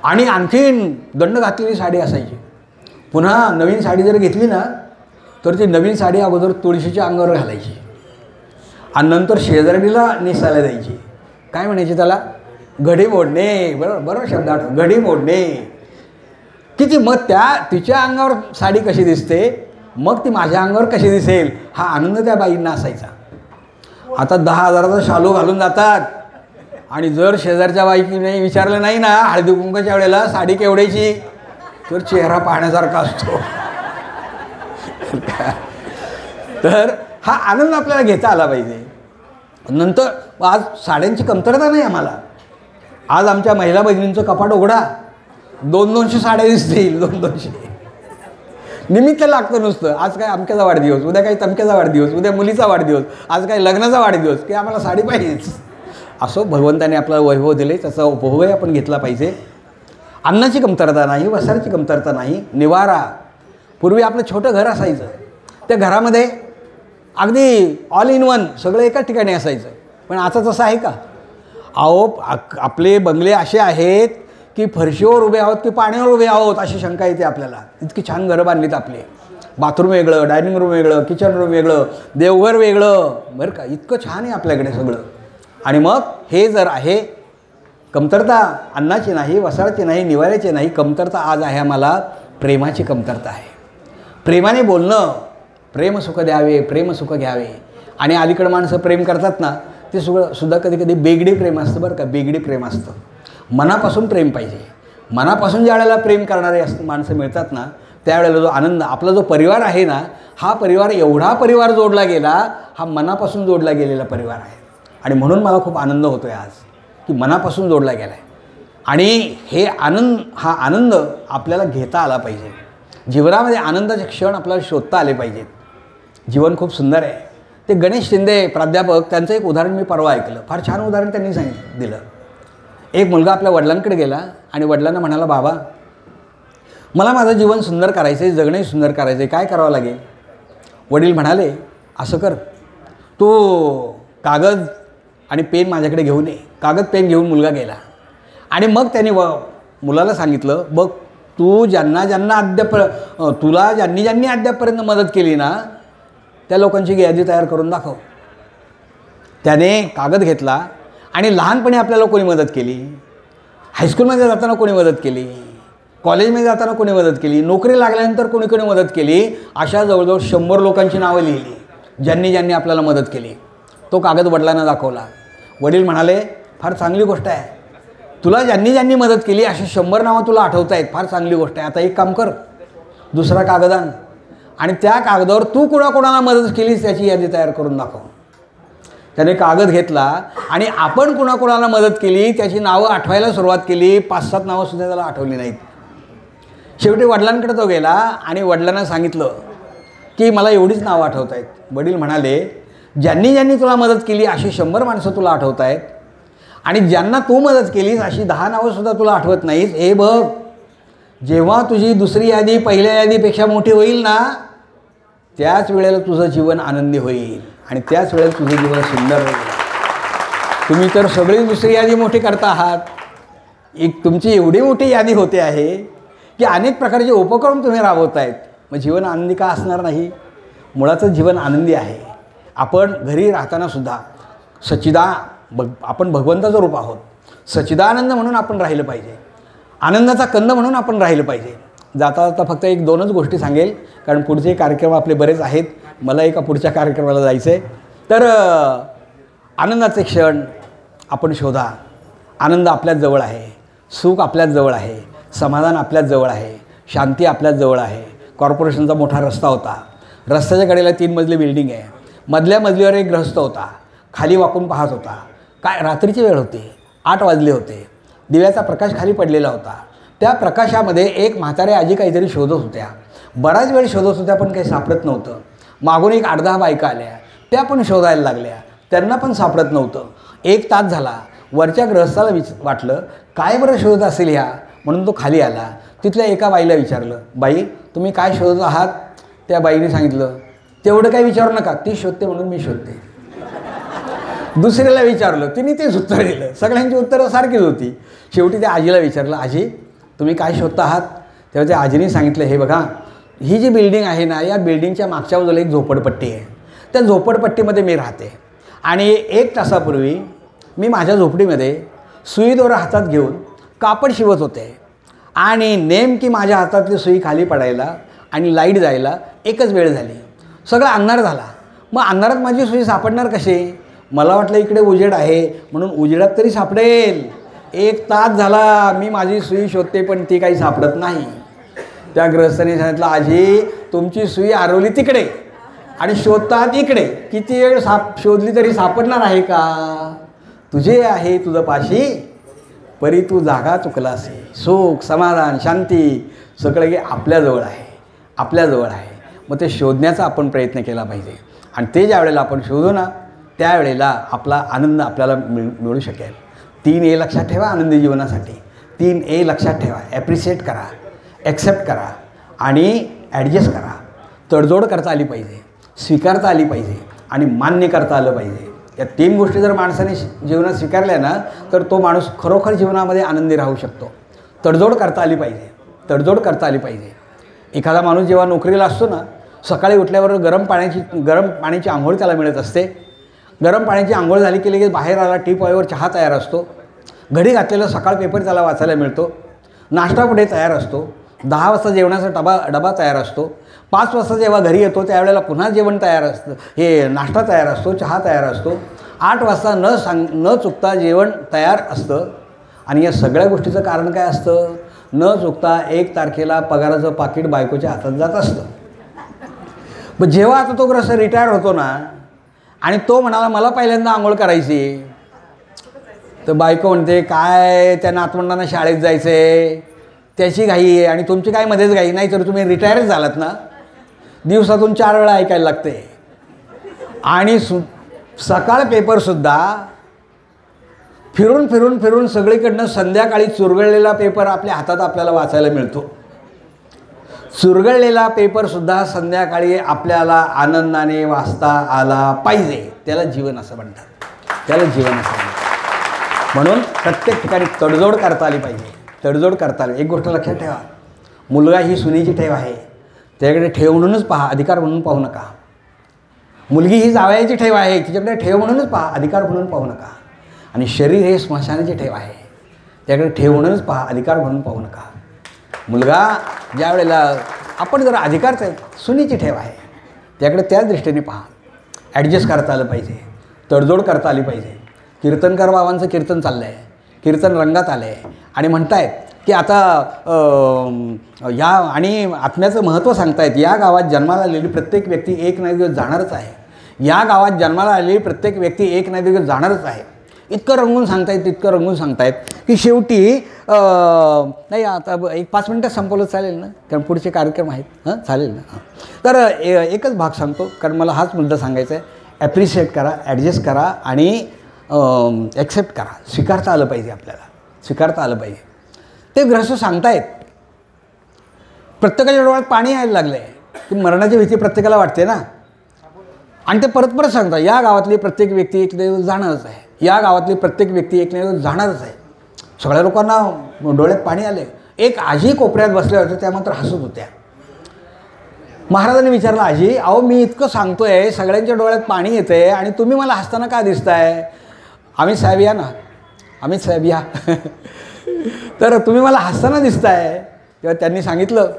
आणि आणखीन दंड घातलेली साडी असायची. पुन्हा नवीन साडी जर घेतली ना, तर ती नवीन साडी अगोदर तुळशीच्या अंगावर घालायची, आणि नंतर शेजारणीला नेसायला द्यायची. काय म्हणायची त्याला, घडी मोडणे. बरोबर शब्द आठवतो, घडी मोडणे. किती मग तिच्या अंगावर साडी कशी दिसते, मग ती माझ्या अंगावर कशी दिसेल, हा आनंद त्या बाईंना असायचा. आता 10,000चा शालू घालून जातात, आणि जर शेजारच्या बाईने विचारलं नाही ना हळदी कुंकाच्या वेळेला साडी केवढ्याची, तर चेहरा पाहण्यासारखा असतो. तर हा आनंद आपल्याला घेता आला पाहिजे. नंतर आज साड्यांची कमतरता नाही आम्हाला. आज आमच्या महिला भगिनींचं कपाट उघडा, 200 साड्या दिसतील, 200 निमित्त लागतं नुसतं. आज काय अमक्याचा वाढदिवस, उद्या काही तमक्याचा वाढदिवस, उद्या मुलीचा वाढदिवस, आज काही लग्नाचा वाढदिवस, की आम्हाला साडी पाहिजेच. असं भगवंताने आपल्याला वैभव दिले, त्याचा उपभोगही आपण घेतला पाहिजे. अन्नाची कमतरता नाही, वस्त्राची कमतरता नाही. निवारा, पूर्वी आपलं छोटं घर असायचं, त्या घरामध्ये अगदी ऑल इन वन सगळं एकाच ठिकाणी असायचं. पण आता तसं आहे का. अहो आपले बंगले असे आहेत की फरशीवर उभे आहोत की पाण्यावर उभे आहोत अशी शंका येते आपल्याला. इतकी छान घरं बांधलीत आपले. बाथरूम वेगळं, डायनिंग रूम वेगळं, किचन रूम वेगळं, देवघर वेगळं, बरं का. इतकं छान आहे आपल्याकडे सगळं. आणि मग हे जर आहे कमतरता अन्नाची नाही, वस्त्राची नाही, निवाऱ्याची नाही, कमतरता आज आहे आम्हाला प्रेमाची कमतरता आहे. प्रेमाने बोलणं, प्रेमसुख द्यावे, प्रेमसुख घ्यावे. आणि अलीकडं माणसं प्रेम करतात ना, ते सुद्धा कधी कधी बेगडी प्रेम असतं बरं का, बेगडी प्रेम असतं. मनापासून प्रेम पाहिजे. मनापासून ज्या वेळेला प्रेम करणारे माणसं मिळतात ना, त्यावेळेला जो आनंद, आपला जो परिवार आहे ना, हा परिवार एवढा परिवार जोडला गेला, हा मनापासून जोडला गेलेला परिवार आहे. आणि म्हणून मला खूप आनंद होतो आहे आज की मनापासून जोडला गेला आहे. आणि हा आनंद आपल्याला घेता आला पाहिजे. जीवनामध्ये आनंदाचे क्षण आपल्याला शोधता आले पाहिजेत. जीवन खूप सुंदर आहे. ते गणेश शिंदे प्राध्यापक, त्यांचं एक उदाहरण मी परवा ऐकलं, फार छान उदाहरण त्यांनी दिलं. एक मुलगा आपल्या वडिलांकडे गेला आणि वडिलांना म्हणाला, बाबा मला माझं जीवन सुंदर करायचं आहे, जगणंही सुंदर करायचं आहे, काय करावं लागेल? वडील म्हणाले, असं कर, तू कागद आणि पेन माझ्याकडे घेऊन ये. कागद पेन घेऊन मुलगा गेला आणि मग त्याने मुलाला सांगितलं, बघ तू ज्यांना ज्यांनी अद्यापपर्यंत मदत केली ना, त्या लोकांची यादी तयार करून दाखव. त्याने कागद घेतला आणि लहानपणी आपल्याला कोणी मदत केली, हायस्कूलमध्ये जाताना कोणी मदत केली, कॉलेजमध्ये जाताना कोणी मदत केली, नोकरी लागल्यानंतर कोणी कोणी मदत केली, अशा जवळजवळ 100 लोकांची नावं लिहिली ज्यांनी आपल्याला मदत केली. तो कागद वडिलांना दाखवला. वडील म्हणाले, फार चांगली गोष्ट आहे, तुला ज्यांनी मदत केली अशी 100 नावं तुला आठवत आहेत, फार चांगली गोष्ट आहे. आता एक काम कर, दुसरा कागद आण आणि त्या कागदावर तू कोणाकोणाला मदत केलीस त्याची यादी तयार करून दाखव. त्याने कागद घेतला आणि आपण कोणाकोणाला मदत केली त्याची नावं आठवायला सुरुवात केली. 5-7 नावंसुद्धा त्याला आठवली नाहीत. शेवटी वडिलांकडे तो गेला आणि वडिलांना सांगितलं की मला एवढीच नावं आठवत आहेत. वडील म्हणाले, ज्यांनी तुला मदत केली अशी 100 माणसं तुला आठवत आहेत आणि ज्यांना तू मदत केलीस अशी 10 नावंसुद्धा तुला आठवत नाहीत. हे बघ, जेव्हा तुझी दुसरी यादी पहिल्या यादीपेक्षा मोठी होईल ना, त्याच वेळेला तुझं जीवन आनंदी होईल आणि त्याच वेळेला तुझं जीवन सुंदर होईल. तुम्ही तर सगळी दुसरी यादी मोठी करता आहात. तुमची एवढी मोठी यादी होते आहे की अनेक प्रकारचे उपक्रम तुम्ही राबवत आहेत. मग जीवन आनंदी का असणार नाही? मुळातच जीवन आनंदी आहे. आपण घरी राहतानासुद्धा आपण भगवंताचं रूप आहोत. सच्चिदानंद म्हणून आपण राहिलं पाहिजे, आनंदाचा कंद म्हणून आपण राहिलं पाहिजे. जाता जाता फक्त 1-2च गोष्टी सांगेल, कारण पुढचे कार्यक्रम आपले बरेच आहेत. मला एका पुढच्या कार्यक्रमाला जायचं आहे. तर आनंदाचे क्षण आपण शोधा. आनंद आपल्याच जवळ आहे, सुख आपल्याच जवळ आहे, समाधान आपल्याच जवळ आहे, शांती आपल्याच जवळ आहे. कॉर्पोरेशनचा मोठा रस्ता होता. रस्त्याच्या कडेला 3 मजली बिल्डिंग आहे. मधल्या मजलीवर एक गृहस्थ होता. खाली वाकून पाहत होता. काय रात्रीची वेळ होती, 8 वाजले होते. दिव्याचा प्रकाश खाली पडलेला होता. त्या प्रकाशामध्ये एक म्हाताऱ्या आजी काहीतरी शोधत होत्या. बराच वेळ शोधत होत्या पण काही सापडत नव्हतं. मागून एक 8-10 बायका आल्या, त्या पण शोधायला लागल्या, त्यांना पण सापडत नव्हतं. 1 तास झाला. वरच्या गृहस्थाला वाटलं काय बरं शोधत असेल ह्या, म्हणून तो खाली आला. तिथल्या एका बाईला विचारलं, बाई तुम्ही काय शोधत आहात? त्या बाईने सांगितलं, तेवढं काही विचारू नका, ती शोधते म्हणून मी शोधते. दुसऱ्याला विचारलं, तिने तेच उत्तर दिलं. सगळ्यांची उत्तरं सारखीच होती. शेवटी त्या आजीला विचारलं, आजी तुम्ही काय शोधता आहात? तेव्हा त्या आजीने सांगितलं, हे बघा, ही जी बिल्डिंग आहे ना, या बिल्डिंगच्या मागच्या बाजूला एक झोपडपट्टी आहे. त्या झोपडपट्टीमध्ये मी राहते आणि 1 तासापूर्वी मी माझ्या झोपडीमध्ये सुई दोरा हातात घेऊन कापड शिवत होते आणि नेमकी माझ्या हातातली सुई खाली पडायला आणि लाईट जायला एकच वेळ झाली. सगळा अंधार झाला. मग अंधारात माझी सुई सापडणार कशी? मला वाटलं इकडे उजेड आहे म्हणून उजेडात तरी सापडेल. 1 तास झाला मी माझी सुई शोधते पण ती काही सापडत नाही. त्या गृहस्थाने सांगितलं, आजी तुमची सुई हरवली तिकडे आणि शोधतात इकडे. किती वेळ शोधली तरी सापडणार आहे का? तुझे आहे तुझं पाशी परी तू जागा चुकलासी. सुख समाधान शांती सगळं हे आपल्याजवळ आहे, आपल्याजवळ आहे. मग ते शोधण्याचा आपण प्रयत्न केला पाहिजे आणि ते ज्या वेळेला आपण शोधू ना, त्यावेळेला आपला आनंद आपल्याला मिळू शकेल. 3A लक्षात ठेवा आनंदी जीवनासाठी. 3A लक्षात ठेवा. ॲप्रिशिएट करा, ॲक्सेप्ट करा आणि ॲडजस्ट करा. तडजोड करता आली पाहिजे, स्वीकारता आली पाहिजे आणि मान्य करता आलं पाहिजे. या 3 गोष्टी जर माणसाने जीवनात स्वीकारल्या ना, तर तो माणूस खरोखर जीवनामध्ये आनंदी राहू शकतो. तडजोड करता आली पाहिजे, तडजोड करता आली पाहिजे. एखादा माणूस जेव्हा नोकरीला असतो ना, सकाळी उठल्यावर गरम पाण्याची आंघोळ त्याला मिळत असते गरम पाण्याची आंघोळ झाली की लगेच बाहेर आला, टीपॉयवर चहा तयार असतो, घडी घातलेला सकाळ पेपर त्याला वाचायला मिळतो, नाश्ता पुढे तयार असतो, 10 वाजता जेवणाचा डबा तयार असतो, 5 वाजता जेव्हा घरी येतो त्यावेळेला पुन्हा जेवण तयार असतं, हे नाश्ता तयार असतो, चहा तयार असतो, 8 वाजता न चुकता जेवण तयार असतं. आणि या सगळ्या गोष्टीचं कारण काय असतं? न चुकता 1 तारखेला पगाराचं पाकीट बायकोच्या हातात जात असतं. पण जेव्हा आता तो ग्रस्त रिटायर होतो ना आणि तो म्हणाला मला पहिल्यांदा आंघोळ करायची, तर बायको म्हणते काय त्या नातवंडांना शाळेत जायचं आहे, त्याची घाई आहे आणि तुमची काय मध्येच घाई नाही, तर तुम्ही रिटायरच झालात ना, दिवसातून 4 वेळा ऐकायला लागते. आणि सकाळ पेपरसुद्धा फिरून सगळीकडनं संध्याकाळी चुरगळलेला पेपर आपल्या हातात आपल्याला वाचायला मिळतो. चुरगळलेला पेपरसुद्धा संध्याकाळी आपल्याला आनंदाने वाचता आला पाहिजे. त्याला जीवन असं म्हणतात, त्याला जीवन असं म्हणतात. म्हणून प्रत्येक ठिकाणी तडजोड करता आली पाहिजे, तडजोड करता आली. एक गोष्ट लक्षात ठेवा, मुलगा ही सुनेची ठेव आहे, त्याच्याकडे ठेव म्हणूनच पहा, अधिकार म्हणून पाहू नका. मुलगी ही जावयाची ठेव आहे, तिच्याकडे ठेव म्हणूनच पहा, अधिकार म्हणून पाहू नका. आणि शरीर हे स्मशानाची ठेव आहे, त्याकडे ठेव म्हणूनच पहा, अधिकार म्हणून पाहू नका. मुलगा ज्या वेळेला आपण जर अधिकार सुनेची ठेव आहे त्याकडे त्याच दृष्टीने पहा. ॲडजस्ट करता आलं पाहिजे, तडजोड करता आली पाहिजे. कीर्तनकार बाबांचं कीर्तन चाललं आहे, कीर्तन रंगात आलं आहे आणि म्हणतायत की आता या आणि आत्म्याचं महत्त्व सांगतायत. या गावात जन्माला आलेली प्रत्येक व्यक्ती एक ना एक दिवस जाणारच आहे. या गावात जन्माला आलेली प्रत्येक व्यक्ती एक ना एक दिवस जाणारच आहे. इतकं रंगून सांगतायत, इतकं रंगून सांगतायत की शेवटी नाही आता 5 मिनटात संपवलं चालेल ना, कारण पुढचे कार्यक्रम आहेत. हां चालेल ना. तर एकच भाग सांगतो, कारण मला हाच मुद्दा सांगायचा आहे. ॲप्रिशिएट करा, ॲडजस्ट करा आणि ॲक्सेप्ट करा. स्वीकारता आलं पाहिजे, आपल्याला स्वीकारता आलं पाहिजे. ते ग्रस्त सांगतायत, प्रत्येकाच्या डोळ्यात पाणी यायला लागलं आहे की मरणाची भीती प्रत्येकाला वाटते ना. आणि ते परत सांगतात, या गावातली प्रत्येक व्यक्ती एक दिवस जाणारच आहे, या गावातली प्रत्येक व्यक्ती एक दिवस जाणारच आहे. सगळ्या लोकांना डोळ्यात पाणी आले. एक आजी कोपऱ्यात बसल्या होत्या, त्या मात्र हसत होत्या. महाराजांनी विचारलं, आजी अहो मी इतकं सांगतोय, सगळ्यांच्या डोळ्यात पाणी येतं आहे आणि तुम्ही मला हसताना का दिसताय? अमित साहेब या ना, अमित साहेब या. तर तुम्ही मला हसताना दिसताय. तेव्हा त्यांनी सांगितलं,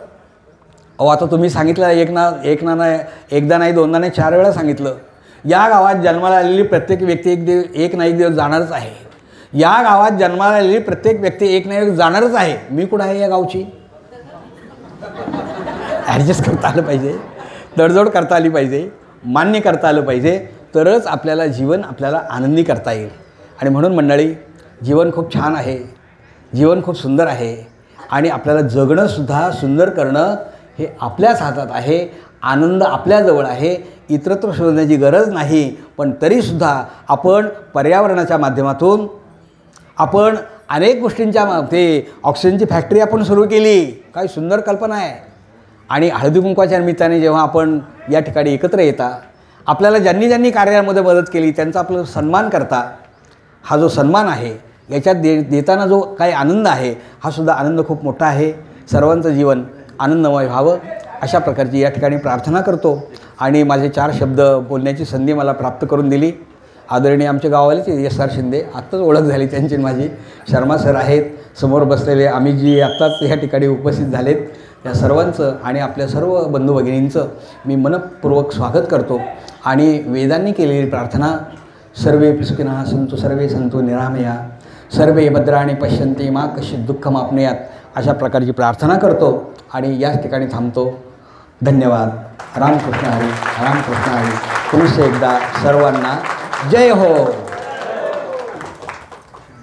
अहो आता तुम्ही सांगितलं एकदा नाही, दोनदा नाही, 4 वेळा सांगितलं. या गावात जन्माला आलेली प्रत्येक व्यक्ती एक ना एक दिवस जाणारच आहे. या गावात जन्माला आलेली प्रत्येक व्यक्ती एक ना एक जाणारच आहे. मी कुठं आहे या गावची? ॲडजस्ट करता आलं पाहिजे, तडजोड करता आली पाहिजे, मान्य करता आलं पाहिजे, तरच आपल्याला जीवन आपल्याला आनंदी करता येईल. आणि म्हणून मंडळी, जीवन खूप छान आहे, जीवन खूप सुंदर आहे आणि आपल्याला जगणंसुद्धा सुंदर करणं हे आपल्याच हातात आहे. आनंद आपल्याजवळ आहे, इतरत्र शोधण्याची गरज नाही. पण तरीसुद्धा आपण पर्यावरणाच्या माध्यमातून आपण अनेक गोष्टींच्या ते ऑक्सिजनची फॅक्टरी आपण सुरू केली. काय सुंदर कल्पना आहे. आणि हळदी कुंकवाच्या निमित्ताने जेव्हा आपण या ठिकाणी एकत्र येता, आपल्याला ज्यांनी कार्यामध्ये मदत केली त्यांचा आपला सन्मान करता, हा जो सन्मान आहे याच्यात देताना जो काही आनंद आहे हा सुद्धा आनंद खूप मोठा आहे. सर्वांचं जीवन आनंदमय व्हावं अशा प्रकारची या ठिकाणी प्रार्थना करतो. आणि माझे 4 शब्द बोलण्याची संधी मला प्राप्त करून दिली आदरणीय आमच्या गावालेच SR शिंदे, आत्ताच ओळख झाली त्यांची माझी. शर्मा सर आहेत समोर बसलेले, अमितजी आत्ताच या ठिकाणी उपस्थित झालेत. या सर्वांचं आणि आपल्या सर्व बंधू भगिनींचं मी मनपूर्वक स्वागत करतो. आणि वेदांनी केलेली प्रार्थना, सर्वे सुखिनः सन्तु सर्वे सन्तु निरामया सर्वे भद्राणि पश्यन्ति मा कश्चित् दुःखमाप्नुयात्, अशा प्रकारची प्रार्थना करतो आणि याच ठिकाणी थांबतो. धन्यवाद. रामकृष्ण हरी, रामकृष्ण हरी. पुरुष एकदा सर्वांना जय हो.